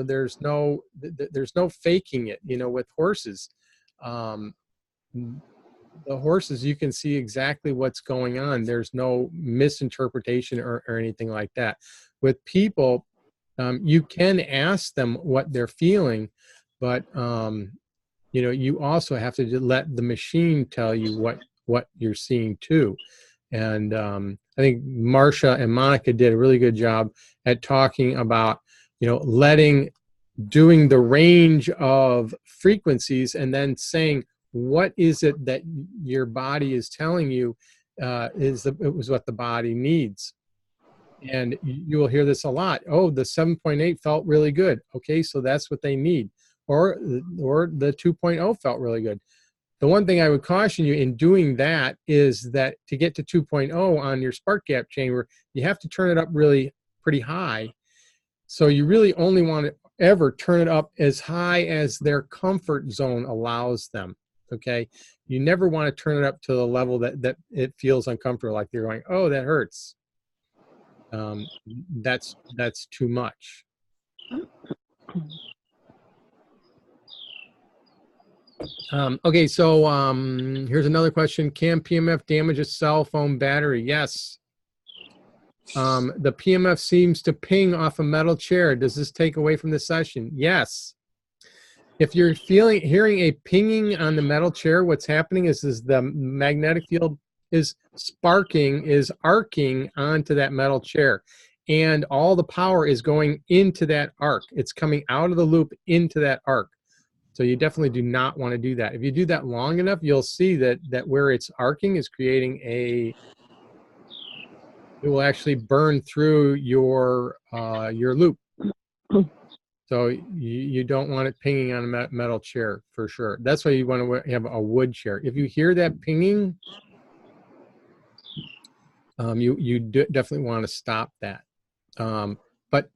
there's no faking it. With horses, the horses, you can see exactly what's going on. There's no misinterpretation or anything like that. With people, you can ask them what they're feeling, but you also have to let the machine tell you what you're seeing too. And I think Marcia and Monica did a really good job at talking about, doing the range of frequencies and then saying, what is it that your body is telling you it was what the body needs. And you will hear this a lot. Oh, the 7.8 felt really good. Okay, so that's what they need. Or the 2.0 felt really good. The one thing I would caution you in doing that is that to get to 2.0 on your spark gap chamber, you have to turn it up really pretty high. So you really only want to ever turn it up as high as their comfort zone allows them. Okay, you never want to turn it up to the level that it feels uncomfortable, like you're going, oh, that hurts. That's too much. Okay, so here's another question. Can PMF damage a cell phone battery? Yes. The PMF seems to ping off a metal chair. Does this take away from the session? Yes. If you're hearing a pinging on the metal chair, what's happening is the magnetic field is arcing onto that metal chair. And all the power is going into that arc. It's coming out of the loop into that arc. So you definitely do not want to do that. If you do that long enough, you'll see that where it's arcing is creating it will actually burn through your loop. So you don't want it pinging on a metal chair for sure. That's why you want to have a wood chair. If you hear that pinging, you definitely want to stop that. But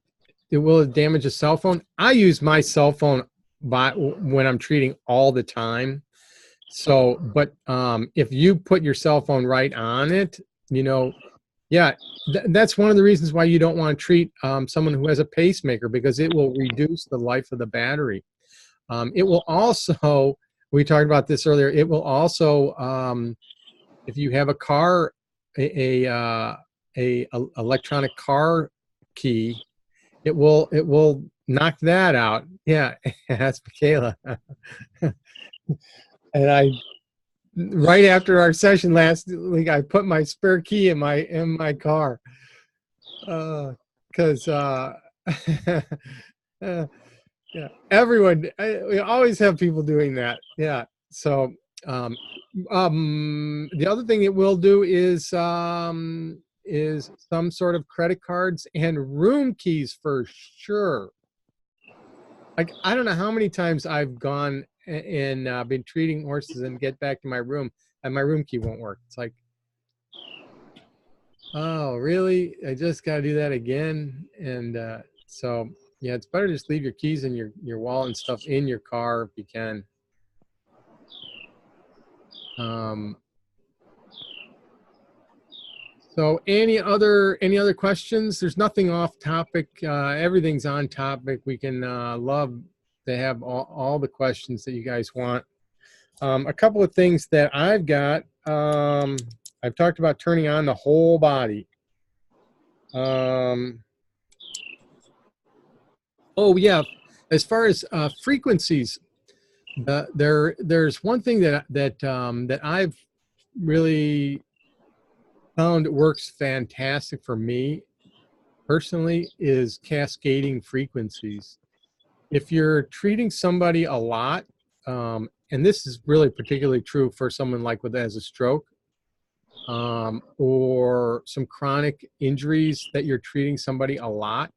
it will damage a cell phone. I use my cell phone when I'm treating all the time. So, but if you put your cell phone right on it, you know, yeah, that's one of the reasons why you don't want to treat someone who has a pacemaker, because it will reduce the life of the battery. It will also, we talked about this earlier, it will also, if you have a car, a electronic car key, it will knock that out. Yeah, that's Michaela. And right after our session last week, I put my spare key in my car, because yeah, everyone, we always have people doing that. Yeah. So the other thing it will do is some sort of credit cards and room keys for sure. Like, I don't know how many times I've gone and been treating horses and get back to my room and my room key won't work. It's like, oh, really? I just got to do that again? And so, yeah, it's better to just leave your keys and your wallet and stuff in your car if you can. So any other questions? There's nothing off topic. Everything's on topic. We can love to have all the questions that you guys want. A couple of things that I've got. I've talked about turning on the whole body. Oh yeah, as far as frequencies, there's one thing that I've really found works fantastic for me personally is cascading frequencies. If you're treating somebody a lot, and this is really particularly true for someone like has a stroke, or some chronic injuries that you're treating somebody a lot,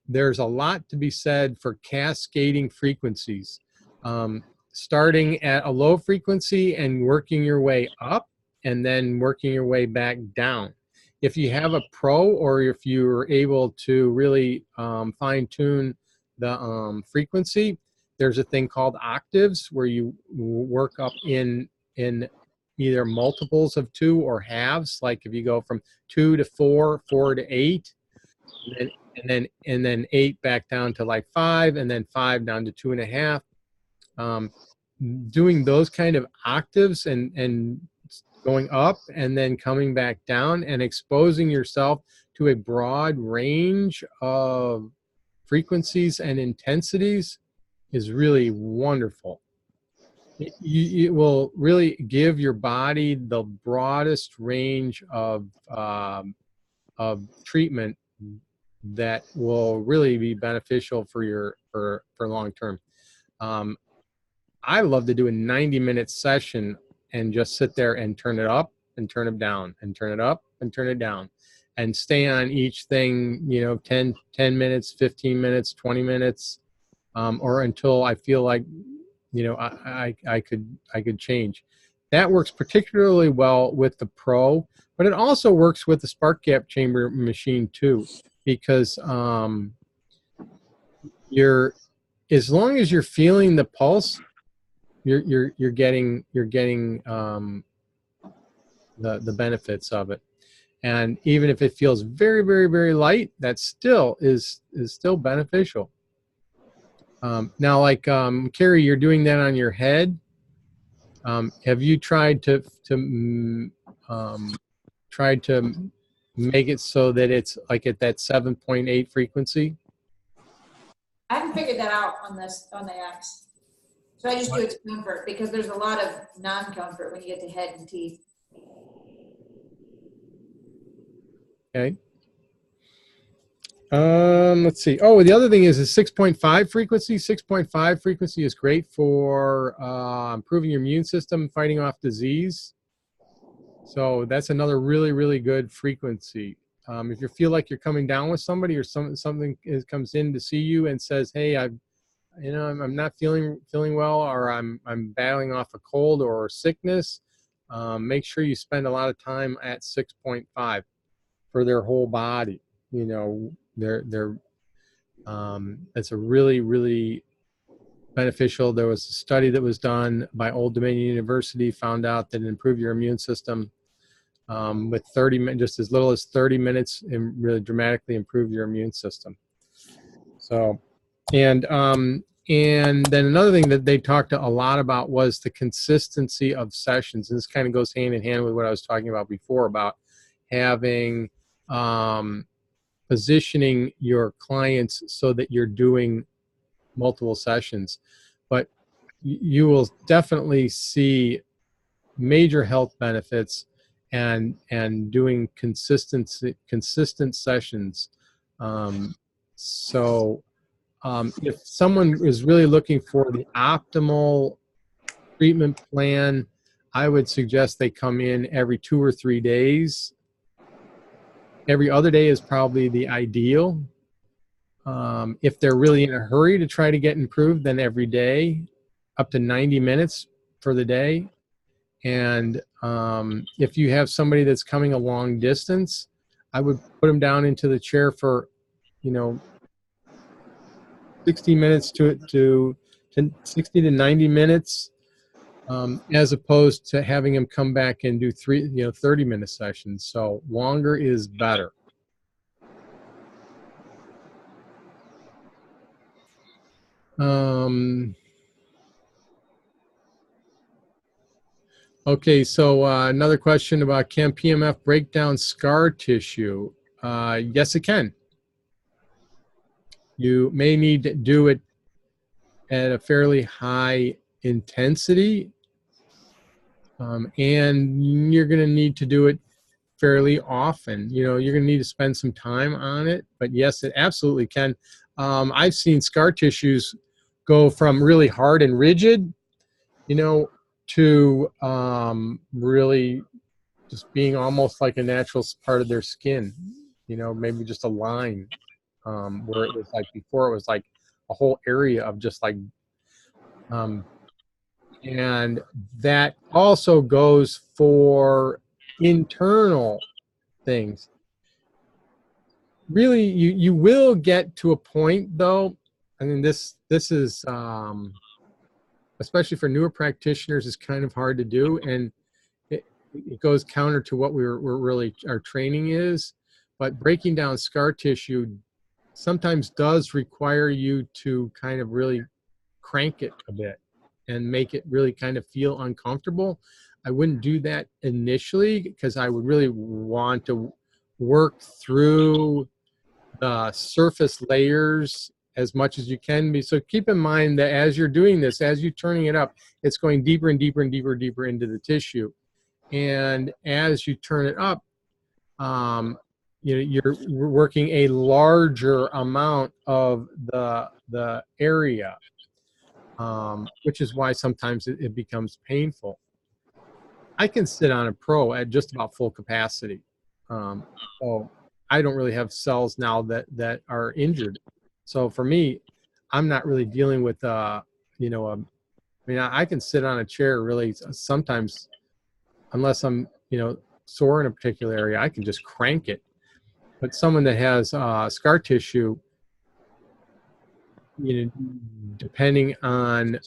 there's a lot to be said for cascading frequencies. Starting at a low frequency and working your way up, and then working your way back down. If you have a pro, or if you're able to really fine-tune the frequency, there's a thing called octaves where you work up in either multiples of 2 or halves. Like if you go from 2 to 4, 4 to 8, and then 8 back down to like 5, and then 5 down to 2.5. Doing those kind of octaves and going up and then coming back down and exposing yourself to a broad range of frequencies and intensities is really wonderful. It will really give your body the broadest range of treatment that will really be beneficial for long term. I love to do a 90-minute session and just sit there and turn it up and turn it down and turn it up and turn it down and stay on each thing, you know, 10 minutes, 15 minutes, 20 minutes, or until I feel like, you know, I could change. That works particularly well with the Pro, but it also works with the spark gap chamber machine too, because as long as you're feeling the pulse, you're getting the benefits of it. And even if it feels very, very, very light, that still is still beneficial. Now, like Carrie, you're doing that on your head. Have you tried to make it so that it's like at that 7.8 frequency? I haven't figured that out on the X. So I just do it to comfort, because there's a lot of non-comfort when you get to head and teeth. Okay. Let's see. Oh, the other thing is 6.5 frequency. 6.5 frequency is great for improving your immune system, fighting off disease. So that's another really, really good frequency. If you feel like you're coming down with somebody, or something comes in to see you and says, "Hey, I'm not feeling well, or I'm battling off a cold or sickness," make sure you spend a lot of time at 6.5 for their whole body. You know, it's a really, really beneficial. There was a study that was done by Old Dominion University, found out that it improved your immune system with 30 minutes, just as little as 30 minutes, and really dramatically improve your immune system. So, and then another thing that they talked a lot about was the consistency of sessions. And this kind of goes hand in hand with what I was talking about before, about having positioning your clients so that you're doing multiple sessions. But you will definitely see major health benefits and doing consistent sessions. If someone is really looking for the optimal treatment plan, I would suggest they come in every 2 or 3 days. Every other day is probably the ideal. If they're really in a hurry to try to get improved, then every day, up to 90 minutes for the day. And if you have somebody that's coming a long distance, I would put them down into the chair for, 60 minutes to 60 to 90 minutes, as opposed to having them come back and do 30-minute sessions. So longer is better. Okay, so another question about, can PEMF break down scar tissue? Yes, it can. You may need to do it at a fairly high intensity, and you're going to need to do it fairly often. You're going to need to spend some time on it, but yes, it absolutely can. I've seen scar tissues go from really hard and rigid, to really just being almost like a natural part of their skin, maybe just a line, where it was like before, it was like a whole area of just like, and that also goes for internal things. Really, you will get to a point, though. I mean, this is especially for newer practitioners, is kind of hard to do, and it goes counter to what we're really, our training is. But breaking down scar tissue sometimes does require you to kind of really crank it a bit and make it really kind of feel uncomfortable. I wouldn't do that initially, because I would really want to work through the surface layers as much as you can be. So keep in mind that as you're doing this, as you're turning it up, it's going deeper and deeper and deeper and deeper into the tissue. And as you turn it up, you're working a larger amount of the area, which is why sometimes it becomes painful. I can sit on a pro at just about full capacity. So I don't really have cells now that are injured. So for me, I'm not really dealing with, I can sit on a chair really sometimes, unless I'm, sore in a particular area, I can just crank it. But someone that has scar tissue, you know, depending on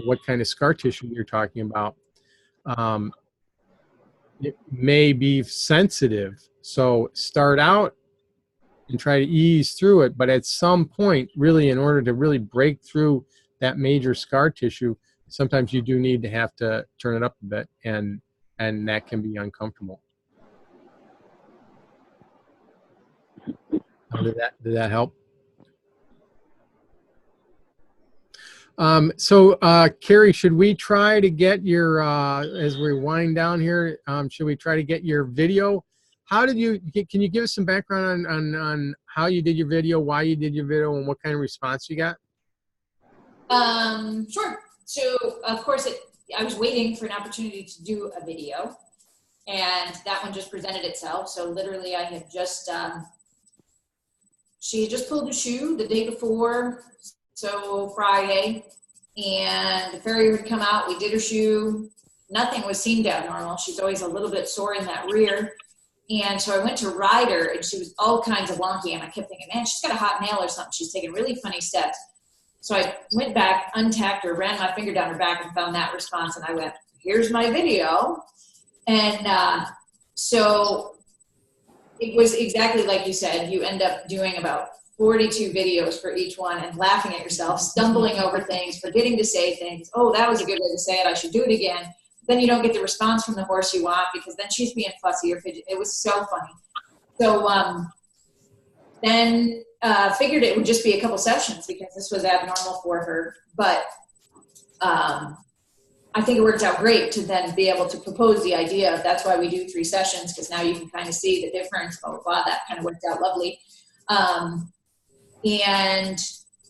what kind of scar tissue you're talking about, it may be sensitive. So start out and try to ease through it, but at some point, really, in order to really break through that major scar tissue, sometimes you do need to have to turn it up a bit, and that can be uncomfortable. Did that help? Carrie, should we try to get your, as we wind down here, should we try to get your video? How did you, can you give us some background on how you did your video, why you did your video, and what kind of response you got? Sure. So, of course, I was waiting for an opportunity to do a video, and that one just presented itself. So literally I had just, she had just pulled the shoe the day before, so Friday, and the farrier would come out, we did her shoe, nothing was seemed abnormal. She's always a little bit sore in that rear. And so I went to ride her, and she was all kinds of wonky, and I kept thinking, man, she's got a hot nail or something. She's taking really funny steps. So I went back, untacked her, ran my finger down her back, and found that response, and I went, here's my video. And so it was exactly like you said. You end up doing about 42 videos for each one and laughing at yourself, stumbling over things, forgetting to say things. Oh, that was a good way to say it. I should do it again. Then you don't get the response from the horse you want because then she's being fussy or fidget. It was so funny. So then figured it would just be a couple sessions because this was abnormal for her. But I think it worked out great to then be able to propose the idea of that's why we do 3 sessions, because now you can kind of see the difference. Blah, blah, blah. That kind of worked out lovely. And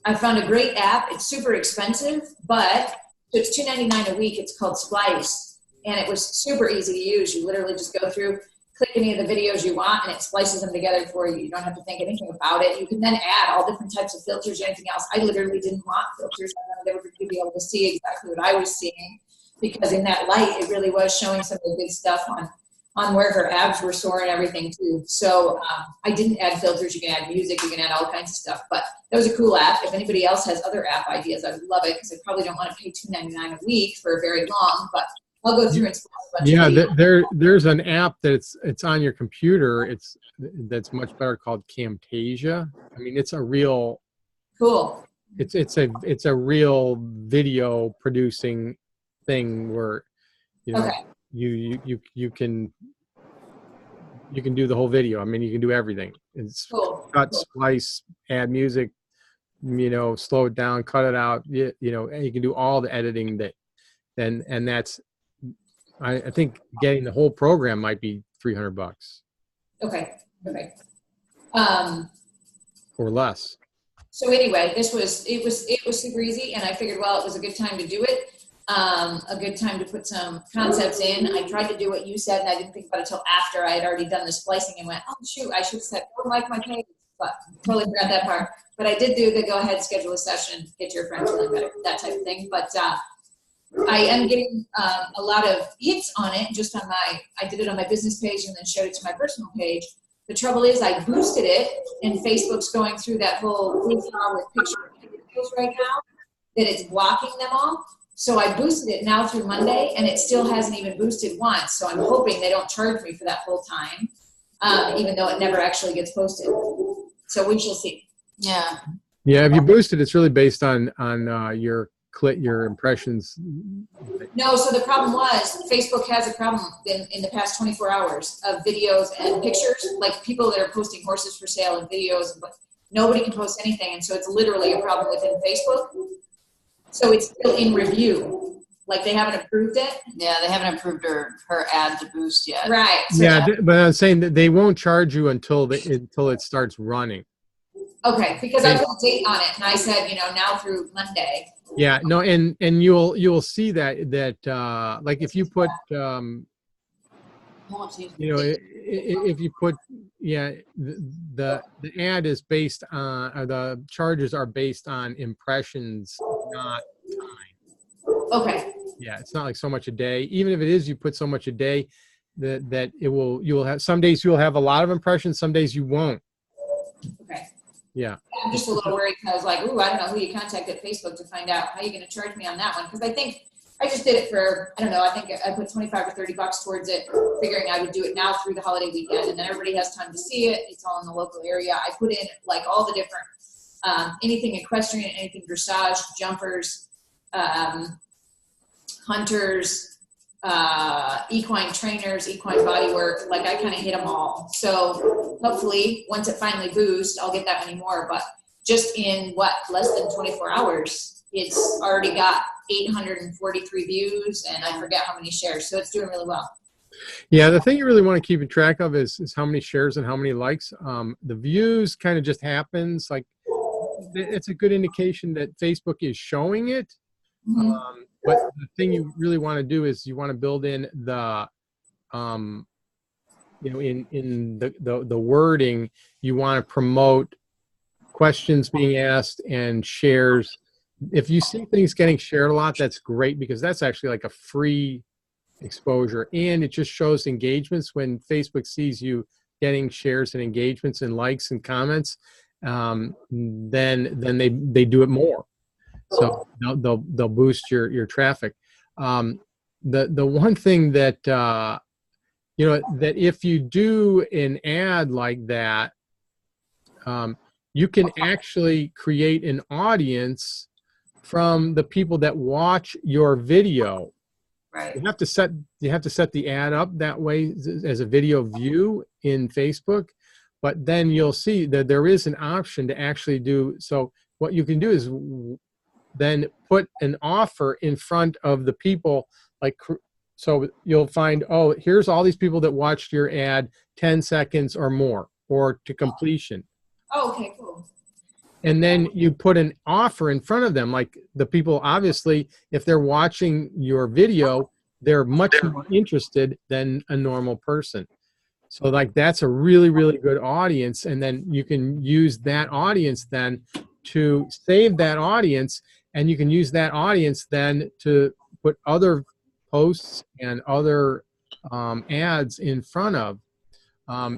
I found a great app. It's super expensive, but so it's $2.99 a week. It's called Splice, and it was super easy to use. You literally just go through, click any of the videos you want, and it splices them together for you. You don't have to think anything about it. You can then add all different types of filters or anything else. I literally didn't want filters. I wanted everybody to be able to see exactly what I was seeing, because in that light, it really was showing some of the good stuff on where her abs were sore and everything too. So I didn't add filters. You can add music, you can add all kinds of stuff, but that was a cool app. If anybody else has other app ideas, I would love it, because I probably don't want to pay $2.99 a week for very long, but I'll go through and there's an app that's it's on your computer. That's much better, called Camtasia. I mean, it's a real cool. It's a real video producing thing where you can do the whole video. I mean, you can do everything. It's cool. Cut, splice, add music, slow it down, cut it out. And you can do all the editing and that's. I think getting the whole program might be $300. Okay. Or less. So anyway, it was super easy, and I figured, well, it was a good time to do it. A good time to put some concepts in. I tried to do what you said, and I didn't think about it until after I had already done the splicing and went, oh shoot, I should have said, don't like my page, but totally forgot that part. But I did do the go ahead, schedule a session, get your friend feeling better, that type of thing. But I am getting a lot of hits on it, just on I did it on my business page and then showed it to my personal page. The trouble is I boosted it, and Facebook's going through that whole with picture videos right now, that it's blocking them all. So I boosted it now through Monday, and it still hasn't even boosted once. So I'm hoping they don't charge me for that whole time, even though it never actually gets posted. So we shall see. Yeah. Yeah. If you boost it, it's really based on your impressions. No, so the problem was Facebook has a problem in the past 24 hours of videos and pictures, like people that are posting horses for sale and videos, but nobody can post anything. And so it's literally a problem within Facebook. So it's still in review. Like they haven't approved it. Yeah, they haven't approved her ad to boost yet. Right. So yeah, but I'm saying that they won't charge you until it starts running. Okay, because I put a date on it, and I said, now through Monday. Yeah, no, and you'll see that like if you put if you put the ad is based on, or the charges are based on impressions, not time. Okay. Yeah, it's not like so much a day. Even if it is, you put so much a day that you'll have some days you'll have a lot of impressions, some days you won't. Okay. Yeah. I'm just a little worried because I was like, ooh, I don't know who you contact at Facebook to find out how you're going to charge me on that one. Because I think I just did it for, I don't know, I think I put 25 or 30 bucks towards it, figuring I would do it now through the holiday weekend, and then everybody has time to see it. It's all in the local area. I put in like all the different, anything equestrian, anything dressage, jumpers, hunters, equine trainers, equine body work. Like I kind of hit them all. So hopefully once it finally boosts, I'll get that many more. But just in less than 24 hours, it's already got 843 views and I forget how many shares. So it's doing really well. Yeah, the thing you really want to keep track of is how many shares and how many likes. The views kind of just happens. Like it's a good indication that Facebook is showing it. Mm-hmm. But the thing you really want to do is you want to build in the, you know, in the wording, you want to promote questions being asked and shares. If you see things getting shared a lot, that's great because that's actually like a free exposure, and it just shows engagements. When Facebook sees you getting shares and engagements and likes and comments, then they do it more. So they'll boost your traffic. The one thing that you know, that if you do an ad like that, you can actually create an audience from the people that watch your video. Right. You have to set the ad up that way as a video view in Facebook, but then you'll see that there is an option to actually do. So what you can do is then put an offer in front of the people, like, so you'll find, oh, here's all these people that watched your ad 10 seconds or more, or to completion. Oh, okay, cool. And then you put an offer in front of them, like the people, obviously, if they're watching your video, they're much more interested than a normal person. So like that's a really, really good audience. And then you can use that audience then to save that audience, and you can use that audience then to put other posts and other ads in front of.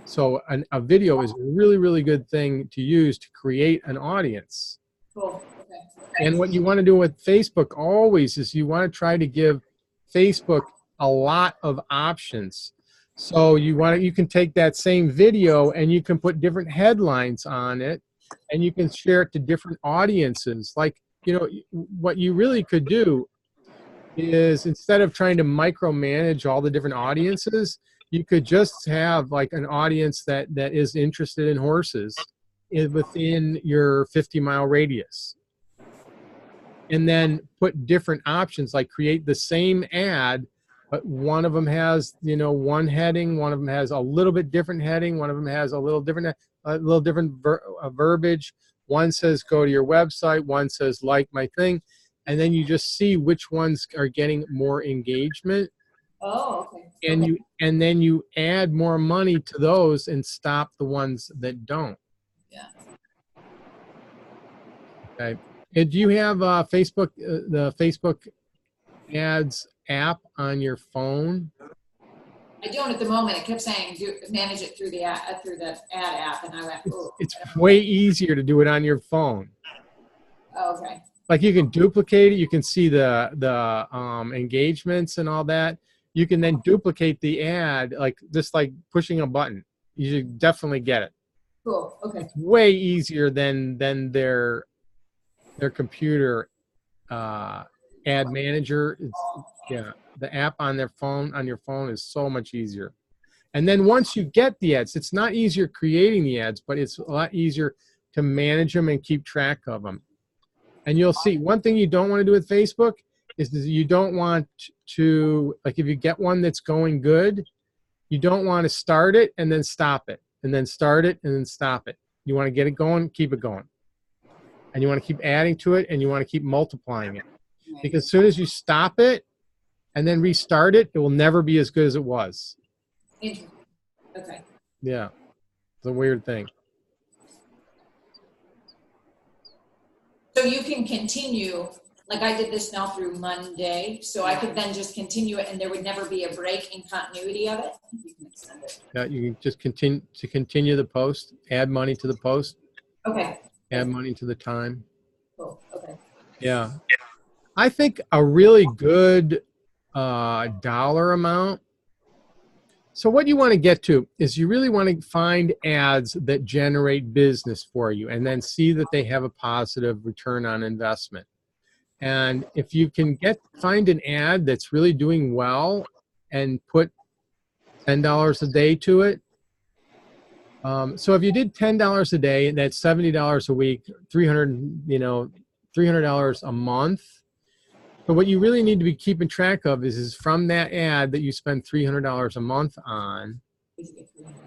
So a video is a really, really good thing to use to create an audience. Cool. Okay. And what you want to do with Facebook always is you want to try to give Facebook a lot of options. So you can take that same video and you can put different headlines on it, and you can share it to different audiences. Like, you know, what you really could do is, instead of trying to micromanage all the different audiences, you could just have like an audience that is interested in horses within your 50-mile radius. And then put different options, like create the same ad, but one of them has, you know, one heading, one of them has a little bit different heading, one of them has a little different verbiage. One says go to your website, one says like my thing, and then you just see which ones are getting more engagement. Oh, okay. And then you add more money to those and stop the ones that don't. Yeah. Okay. And do you have Facebook, the Facebook ads app on your phone? I don't at the moment. It kept saying manage it through the ad app, and I went, oh. It's way easier to do it on your phone. Oh, okay. Like you can duplicate it. You can see the engagements and all that. You can then duplicate the ad, like just like pushing a button. You should definitely get it. Cool. Okay. It's way easier than their computer ad manager. Yeah, the app on your phone is so much easier. And then once you get the ads, it's not easier creating the ads, but it's a lot easier to manage them and keep track of them. And you'll see, one thing you don't want to do with Facebook is that you don't want to, like if you get one that's going good, you don't want to start it and then stop it, and then start it and then stop it. You want to get it going, keep it going. And you want to keep adding to it, and you want to keep multiplying it. Because as soon as you stop it and then restart it, it will never be as good as it was. Interesting. Okay. Yeah. It's a weird thing. So you can continue, like I did this now through Monday, so I could then just continue it and there would never be a break in continuity of it? You can extend it. Yeah, you can just continue the post, add money to the post. Okay. Add money to the time. Cool. Okay. Yeah. I think a really good dollar amount. So what you want to get to is you really want to find ads that generate business for you and then see that they have a positive return on investment. And if you can find an ad that's really doing well and put $10 a day to it. So if you did $10 a day, and that's $70 a week, $300 a month. But what you really need to be keeping track of is from that ad that you spend $300 a month on,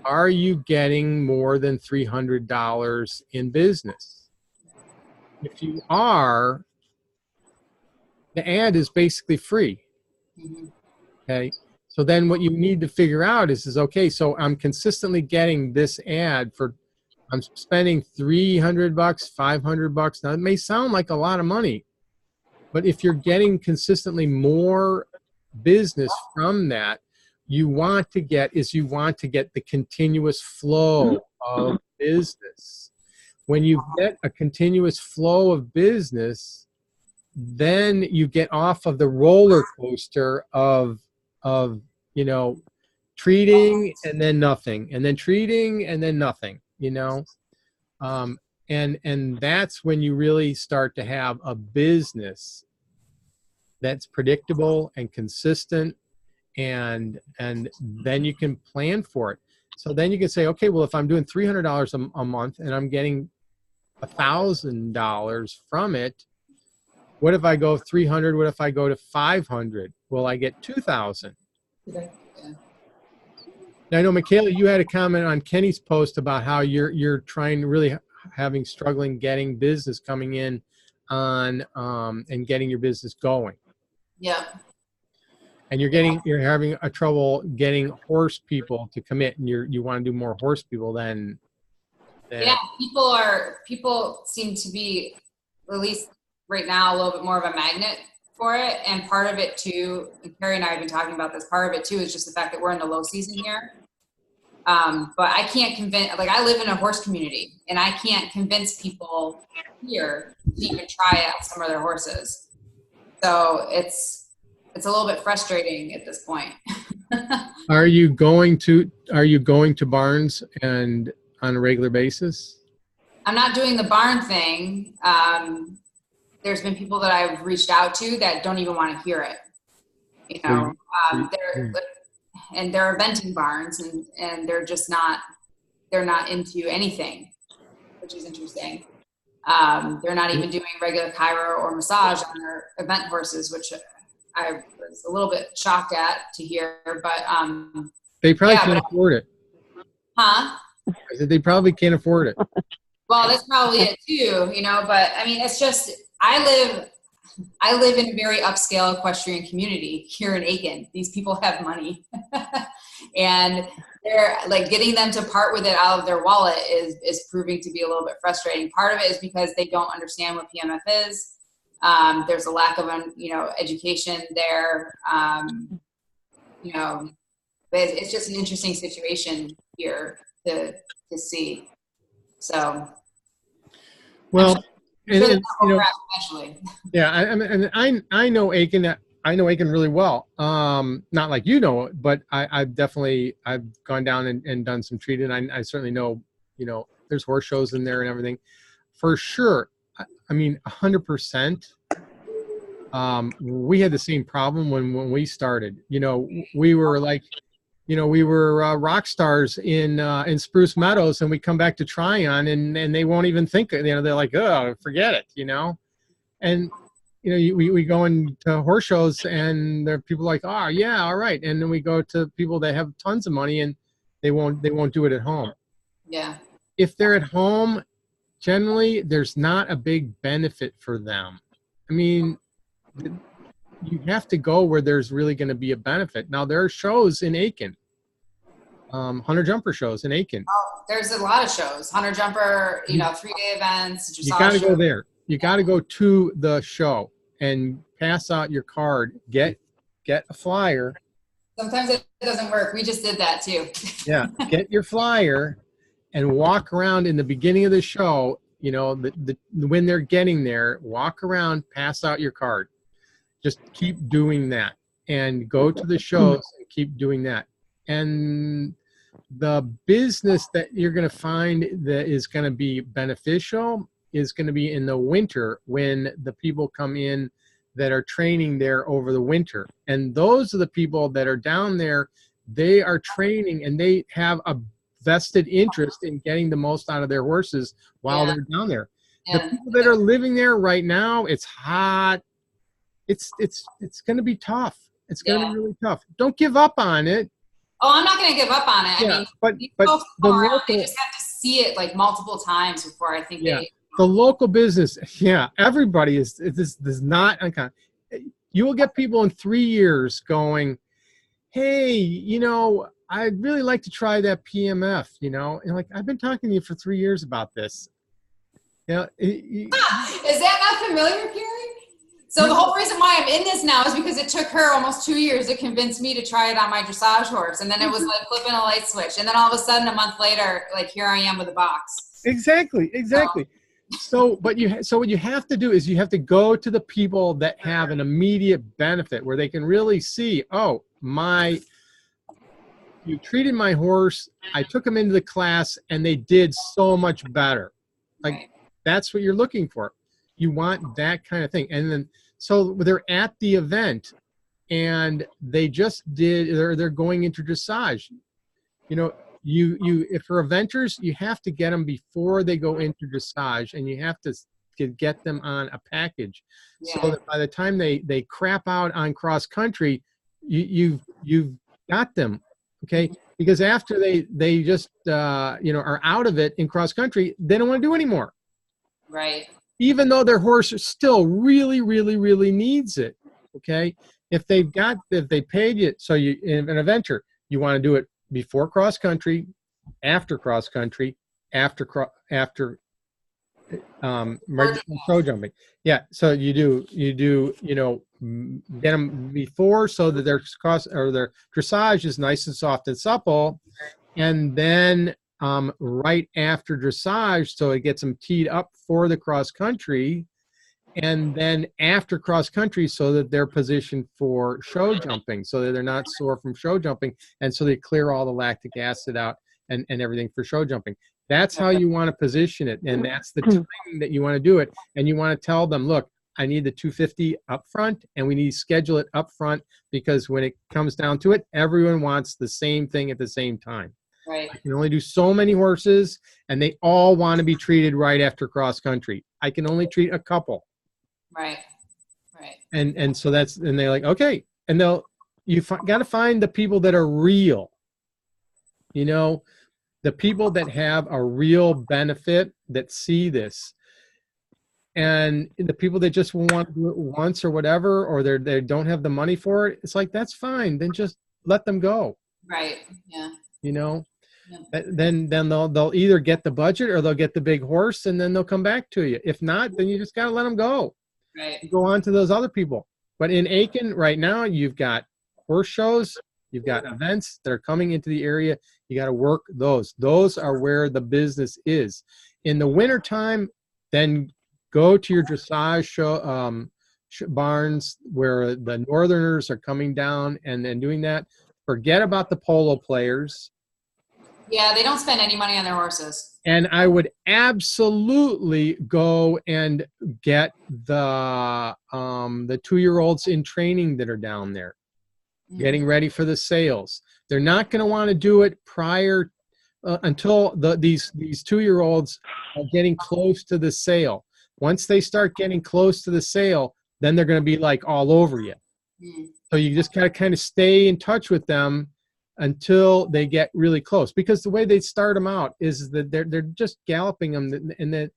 are you getting more than $300 in business? If you are, the ad is basically free. Okay. So then what you need to figure out is okay, so I'm consistently getting this ad I'm spending $300, $500. Now it may sound like a lot of money, but if you're getting consistently more business from that, you want to get the continuous flow of business. When you get a continuous flow of business, then you get off of the roller coaster of treating and then nothing, and then treating and then nothing, and that's when you really start to have a business that's predictable and consistent, and then you can plan for it. So then you can say, okay, well, if I'm doing $300 a month and I'm getting $1,000 from it, what if I go 300? What if I go to 500? Well, I get 2,000. Okay. Now, I know, Michaela, you had a comment on Kenny's post about how you're trying to really struggling getting business coming in on and getting your business going. Yeah. And you're having a trouble getting horse people to commit, and you want to do more horse people than. Yeah, people seem to be, at least right now, a little bit more of a magnet for it. And part of it too, and Carrie and I have been talking about this, part of it too is just the fact that we're in the low season here. But I can't convince, I live in a horse community, and I can't convince people here to even try out some of their horses. So it's a little bit frustrating at this point. Are you going to barns and on a regular basis? I'm not doing the barn thing. There's been people that I've reached out to that don't even want to hear it. They're eventing barns, and they're just not into anything, which is interesting. They're not even doing regular chiro or massage on their event horses, which I was a little bit shocked to hear, but they probably can't afford it. Huh? I said they probably can't afford it. Well, that's probably it too, but I mean, it's just, I live in a very upscale equestrian community here in Aiken. These people have money and they're getting them to part with it out of their wallet is proving to be a little bit frustrating. Part of it is because they don't understand what PEMF is. There's a lack of, education there. But it's just an interesting situation here to see. So, well, eventually. Yeah, I know Aiken. I know Aiken really well. Not like but I've gone down and done some treating. I certainly know, there's horse shows in there and everything, for sure. I mean, 100%. We had the same problem when we started. We were we were rock stars in Spruce Meadows, and we come back to Tryon, and they won't even think. They're like, oh, forget it, And we go into horse shows, and there are people like, oh yeah, all right. And then we go to people that have tons of money, and they won't do it at home. Yeah. If they're at home, generally there's not a big benefit for them. I mean, you have to go where there's really going to be a benefit. Now there are shows in Aiken, hunter jumper shows in Aiken. Oh, there's a lot of shows, hunter jumper, 3-day events. You got to go there. You got to go to the show and pass out your card. Get a flyer. Sometimes it doesn't work. We just did that too. Yeah, get your flyer and walk around in the beginning of the show. you know, when they're getting there, walk around, pass out your card. Just keep doing that, and go to the shows and keep doing that. And the business that you're going to find that is going to be beneficial is going to be in the winter, when the people come in that are training there over the winter. And those are the people that are down there. They are training, and they have a vested interest in getting the most out of their horses while they're down there. The people that are living there right now, it's hot. It's going to be tough. It's going to be really tough. Don't give up on it. Oh, I'm not going to give up on it. I mean, but the local, they just have to see it like multiple times before I think they. The local business, everybody is. This does not. You will get people in 3 years going, hey, you know, I'd really like to try that PEMF, you know, and like, I've been talking to you for 3 years about this. Yeah. Is that not familiar, Carrie? So the whole reason why I'm in this now is because it took her almost 2 years to convince me to try it on my dressage horse. And then it was like flipping a light switch. And then all of a sudden, a month later, like, here I am with a box. Exactly. So what you have to do is you have to go to the people that have an immediate benefit, where they can really see, oh, you treated my horse, I took him into the class, and they did so much better. Like, that's what you're looking for. You want that kind of thing. And then, so they're at the event, and they just they're going into dressage. You know, if for eventers, you have to get them before they go into dressage, and you have to get them on a package, so that by the time they crap out on cross country, you've got them, okay? Because after they just are out of it in cross country, they don't want to do anymore. Right. Even though their horse still really, really, really needs it, okay? If they paid you, so you, in an eventer, you want to do it before cross country, after cross country, after show jumping. Yeah, so you do, you know, get them before, so that their dressage is nice and soft and supple, and then right after dressage, so it gets them teed up for the cross country, and then after cross country, so that they're positioned for show jumping, so that they're not sore from show jumping, and so they clear all the lactic acid out and everything for show jumping. That's how you want to position it, and that's the timing that you want to do it. And you want to tell them, look, I need the 250 up front, and we need to schedule it up front, because when it comes down to it, everyone wants the same thing at the same time. Right. I can only do so many horses, and they all want to be treated right after cross country. I can only treat a couple. Right. And so and they're like, okay. And you got to find the people that are real. You know, the people that have a real benefit, that see this. And the people that just want to do it once or whatever, or they don't have the money for it, it's like, that's fine. Then just let them go. Right. Yeah. You know, then they'll either get the budget, or they'll get the big horse, and then they'll come back to you. If not, then you just got to let them go. Right. Go on to those other people. But in Aiken right now, you've got horse shows, you've got events that are coming into the area. You got to work those. Those are where the business is. In the wintertime, then go to your dressage show, barns, where the northerners are coming down and then doing that. Forget about the polo players. Yeah, they don't spend any money on their horses. And I would absolutely go and get the 2-year-olds in training that are down there, getting ready for the sales. They're not going to want to do it prior until these 2-year-olds are getting close to the sale. Once they start getting close to the sale, then they're going to be like all over you. So you just got to kind of stay in touch with them until they get really close, because the way they start them out is that they're just galloping them, and then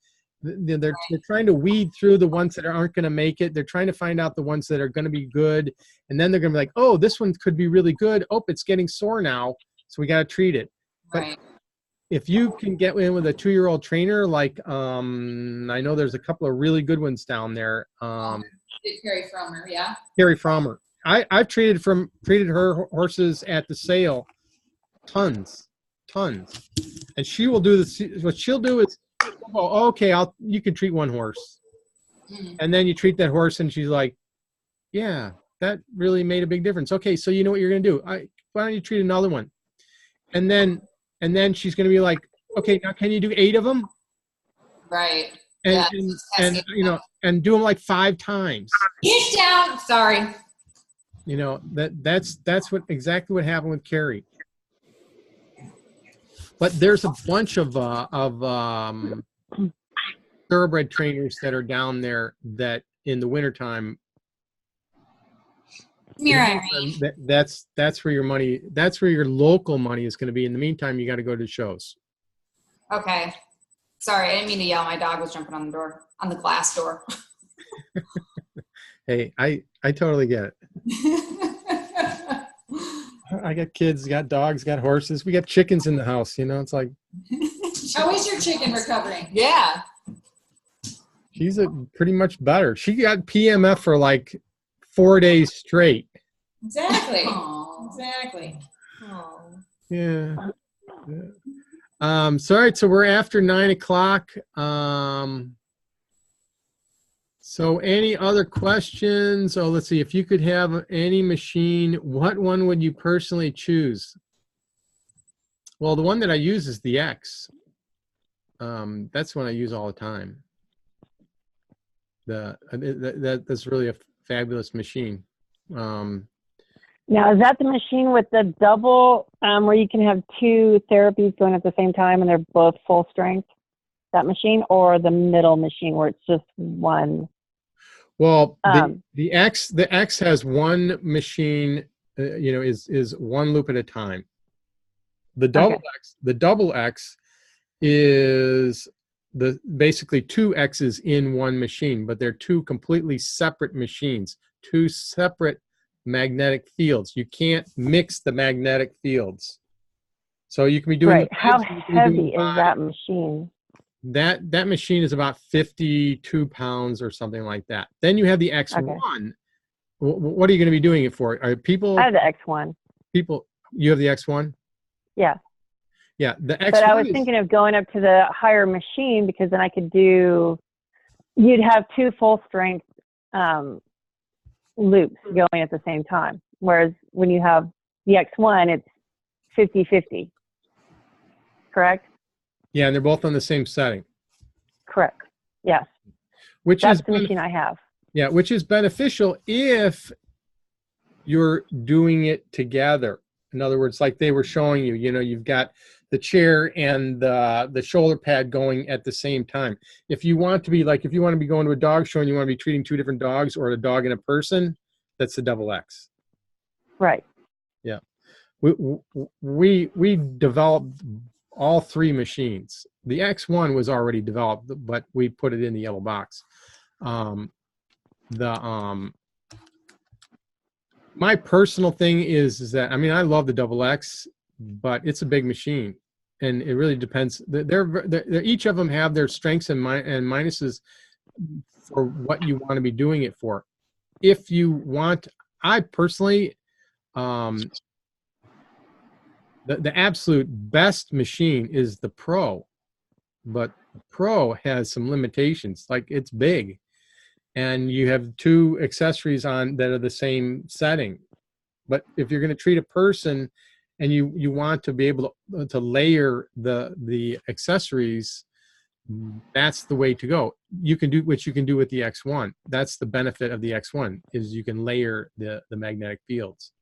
they're trying to weed through the ones that aren't going to make it. They're trying to find out the ones that are going to be good, and then they're going to be like, oh, this one could be really good. Oh, it's getting sore now, so we got to treat it. But if you can get in with a 2-year-old trainer, like I know there's a couple of really good ones down there. Carrie Frommer, yeah. Carrie Frommer. I've treated her horses at the sale, tons, and she will do this. What she'll do is oh, okay, you can treat one horse. And then you treat that horse and she's like, yeah, that really made a big difference. Okay, so you know what you're going to do. Why don't you treat another one? And then she's going to be like, okay, now can you do 8 of them? Right. And you know, and do them like 5 times. Get down. Sorry. You know, that's exactly what happened with Carrie. But there's a bunch of thoroughbred trainers that are down there that in the wintertime, that's where your money, that's where your local money is going to be. In the meantime, you got to go to shows. Okay. Sorry, I didn't mean to yell. My dog was jumping on the glass door. Hey, I totally get it. I got kids, got dogs, got horses. We got chickens in the house. You know, it's like. How is your chicken recovering? Yeah. She's pretty much better. She got PEMF for like 4 days straight. Exactly. Exactly. Aww. Yeah. So we're after 9 o'clock. So any other questions? Oh, let's see. If you could have any machine, what one would you personally choose? Well, the one that I use is the X. That's one I use all the time. That's really a fabulous machine. Now, is that the machine with the double, where you can have 2 therapies going at the same time and they're both full strength? That machine, or the middle machine where it's just one? Well, the X has one machine, you know, is one loop at a time. The double X is basically 2 X's in one machine, but they're 2 completely separate machines, 2 separate magnetic fields. You can't mix the magnetic fields. So you can be doing. Right. How heavy is that machine? That machine is about 52 pounds or something like that. Then you have the X1. Okay. What are you going to be doing it for? Are people? I have the X1. You have the X1? Yeah. Yeah, the X1. But I was thinking of going up to the higher machine because then I could do. You'd have 2 full strength loops going at the same time. Whereas when you have the X1, it's 50-50. Correct? Yeah, and they're both on the same setting. Correct. Yes. That's the machine I have. Yeah, which is beneficial if you're doing it together. In other words, like they were showing you, you know, you've got the chair and the shoulder pad going at the same time. If you want to be like, if you want to be going to a dog show and you want to be treating 2 different dogs or a dog and a person, that's the double X. Right. Yeah. We developed all 3 machines. The X1 was already developed, but we put it in the yellow box. My personal thing is that, I mean, I love the double X, but it's a big machine, and it really depends. They're each of them have their strengths and minuses for what you want to be doing it for. If you want, I personally, the absolute best machine is the Pro, but the Pro has some limitations. Like, it's big, and you have 2 accessories on that are the same setting. But if you're going to treat a person and you want to be able to layer the accessories, that's the way to go. You can do what you can do with the X1. That's the benefit of the X1, is you can layer the magnetic fields.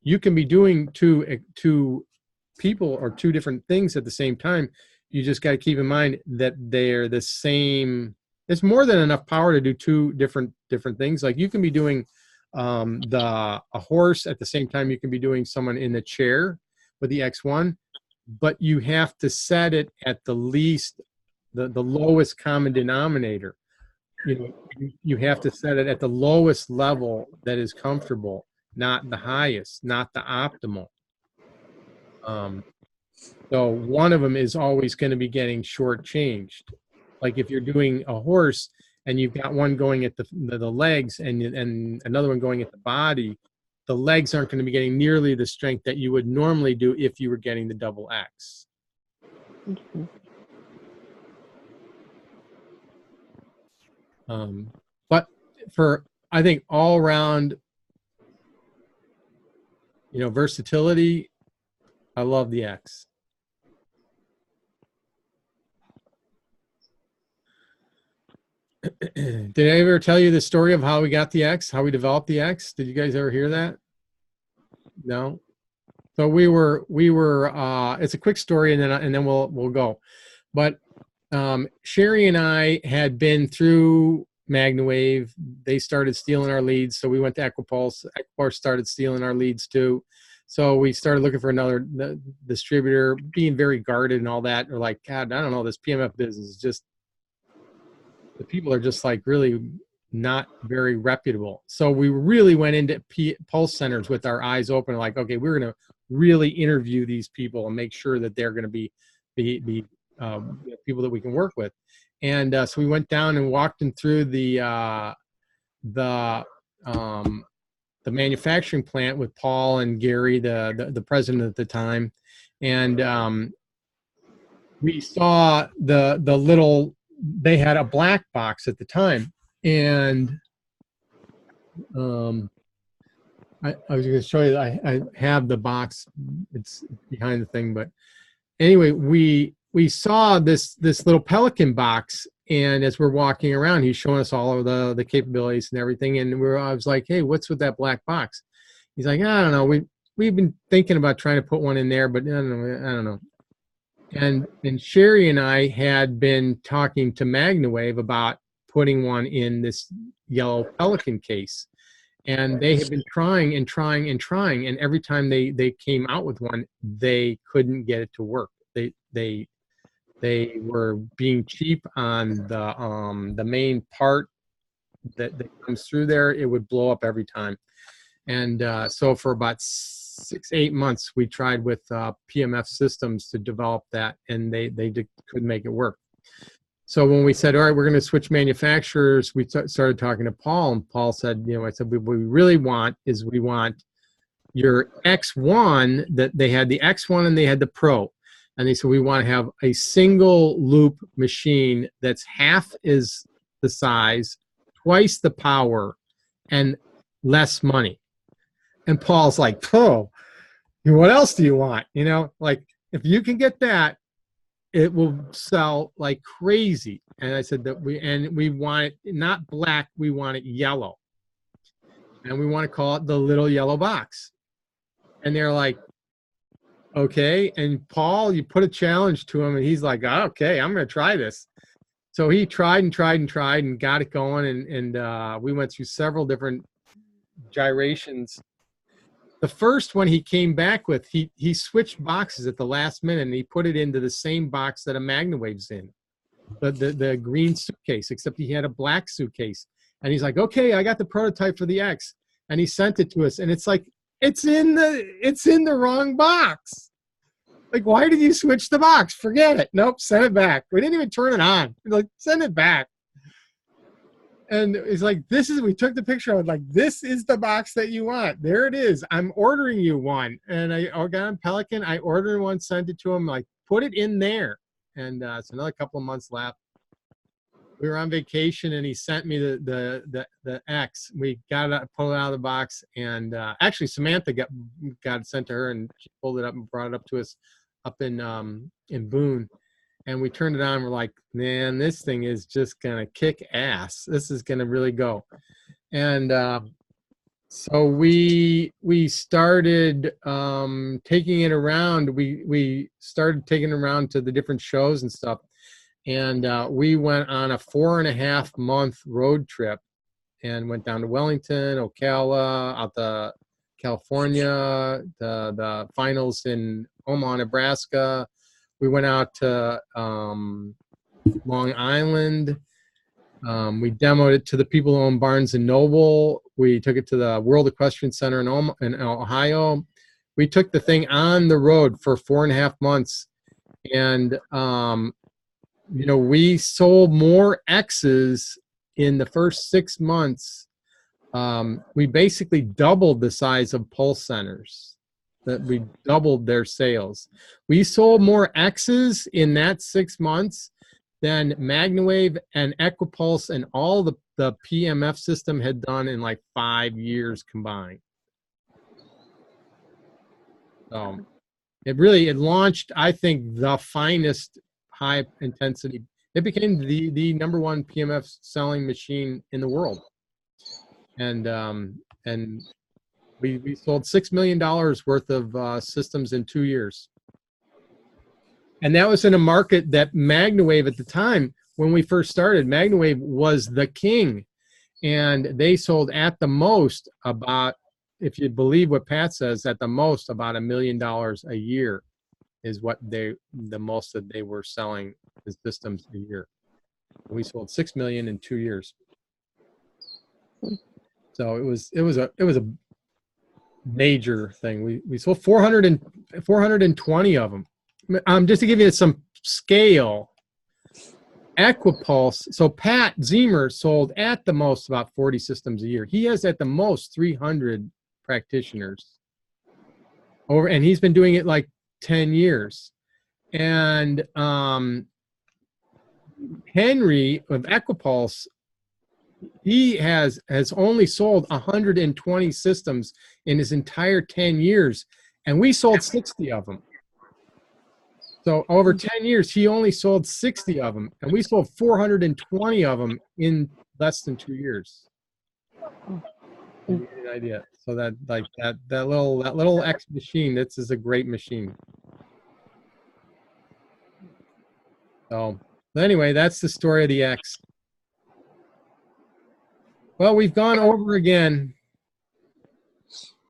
You can be doing two people or 2 different things at the same time. You just got to keep in mind that they're the same. It's more than enough power to do 2 different things. Like, you can be doing a horse at the same time you can be doing someone in the chair with the X1, but you have to set it at the least, the lowest common denominator. You know, you have to set it at the lowest level that is comfortable, not the highest, not the optimal. So one of them is always going to be getting shortchanged. Like, if you're doing a horse and you've got one going at the legs and another one going at the body, the legs aren't going to be getting nearly the strength that you would normally do if you were getting the double X. But for, I think, all around, versatility, I love the X. Did I ever tell you the story of how we got the X, how we developed the X? Did you guys ever hear that? No. So we were. It's a quick story, and then we'll go. But Sherry and I had been through MagnaWave. They started stealing our leads, so we went to Equipulse. Equipulse started stealing our leads too. So we started looking for another distributor, being very guarded and all that. We're like, God, I don't know, this PMF business is just, the people are just like really not very reputable. So we really went into pulse centers with our eyes open, like, okay, we're going to really interview these people and make sure that they're going to be people that we can work with. And so we went down and walked them through the manufacturing plant with Paul and Gary, the president at the time, and we saw the little. They had a black box at the time, and I was going to show you. I have the box. It's behind the thing, but anyway, we saw this little Pelican box, and as we're walking around, he's showing us all of the capabilities and everything, and I was like, hey, what's with that black box? He's like, I don't know. We've been thinking about trying to put one in there, but I don't know. And Sherry and I had been talking to MagnaWave about putting one in this yellow Pelican case. And they had been trying, and every time they came out with one, they couldn't get it to work. They were being cheap on the main part that comes through there. It would blow up every time. And so for about 6-8 months, we tried with PMF Systems to develop that, and they couldn't make it work. So when we said, all right, we're going to switch manufacturers, we started talking to Paul, and Paul said, I said, what we really want is we want your X1, that they had the X1 and they had the Pro. And they said, we want to have a single loop machine that's half is the size, twice the power, and less money. And Paul's like, oh, what else do you want? Like, if you can get that, it will sell like crazy. And I said that we want it not black, we want it yellow. And we want to call it the little yellow box. And they're like, okay. And Paul, you put a challenge to him, and he's like, oh, okay, I'm going to try this. So he tried and got it going. And we went through several different gyrations. The first one he came back with, he switched boxes at the last minute, and he put it into the same box that a MagnaWave's in, the green suitcase, except he had a black suitcase. And he's like, okay, I got the prototype for the X. And he sent it to us, and it's like, it's in the wrong box. Like, why did you switch the box? Forget it. Nope, send it back. We didn't even turn it on. We're like, send it back. And it's like, we took the picture. I was like, this is the box that you want. There it is. I'm ordering you one. And I got on Pelican. I ordered one, sent it to him, like, put it in there. And it's another couple of months left. We were on vacation, and he sent me the X. We got it, pulled it out of the box. And actually, Samantha got it sent to her, and she pulled it up and brought it up to us up in Boone. And we turned it on. We're like, man, this thing is just going to kick ass. This is going to really go. And so we started taking it around. We started taking it around to the different shows and stuff. And we went on a 4.5-month road trip and went down to Wellington, Ocala, out to California, the finals in Omaha, Nebraska. We went out to Long Island. We demoed it to the people who own Barnes & Noble. We took it to the World Equestrian Center in Ohio. We took the thing on the road for 4.5 months. And, we sold more X's in the first 6 months. We basically doubled the size of pulse centers. That we doubled their sales. We sold more X's in that 6 months than MagnaWave and Equipulse and all the PEMF system had done in like 5 years combined. So it launched, I think, the finest high intensity. It became the number one PEMF selling machine in the world. And we sold $6 million worth of systems in 2 years. And that was in a market that MagnaWave at the time, when we first started, MagnaWave was the king. And they sold at the most about, if you believe what Pat says, at the most about $1 million a year is what the most that they were selling as systems a year. We sold 6 million in 2 years. So it was a major thing. We sold 420 of them. Just to give you some scale, Equipulse, so Pat Zemer sold at the most about 40 systems a year. He has at the most 300 practitioners over, and he's been doing it like 10 years. And Henry of Equipulse, he has only sold 120 systems in his entire 10 years, and we sold 60 of them. So over 10 years, he only sold 60 of them, and we sold 420 of them in less than 2 years. Give you an idea. So that little X machine, this is a great machine. So anyway, that's the story of the X. Well, we've gone over again.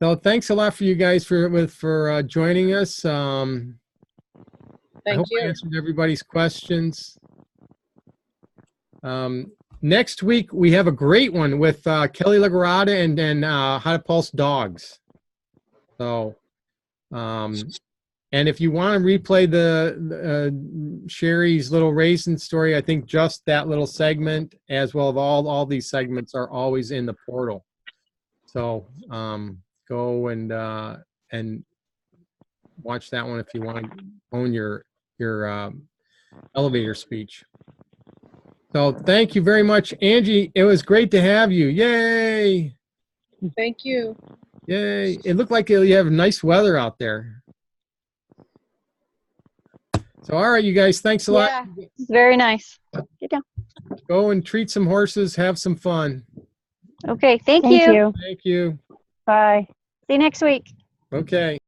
So thanks a lot for you guys for joining us. I hope I answered everybody's questions. Next week, we have a great one with Kelly Lagarada and How to Pulse Dogs. So, and if you want to replay the Sherry's little raisin story, I think just that little segment, as well as all these segments, are always in the portal. So go and watch that one if you want to own your elevator speech. So thank you very much, Angie. It was great to have you. Yay! Thank you. Yay! It looked like you have nice weather out there. So all right, you guys, thanks a lot. Yeah, very nice. Get down. Go and treat some horses. Have some fun. Okay, thank Thank you. you. Thank you. Bye. See you next week. Okay.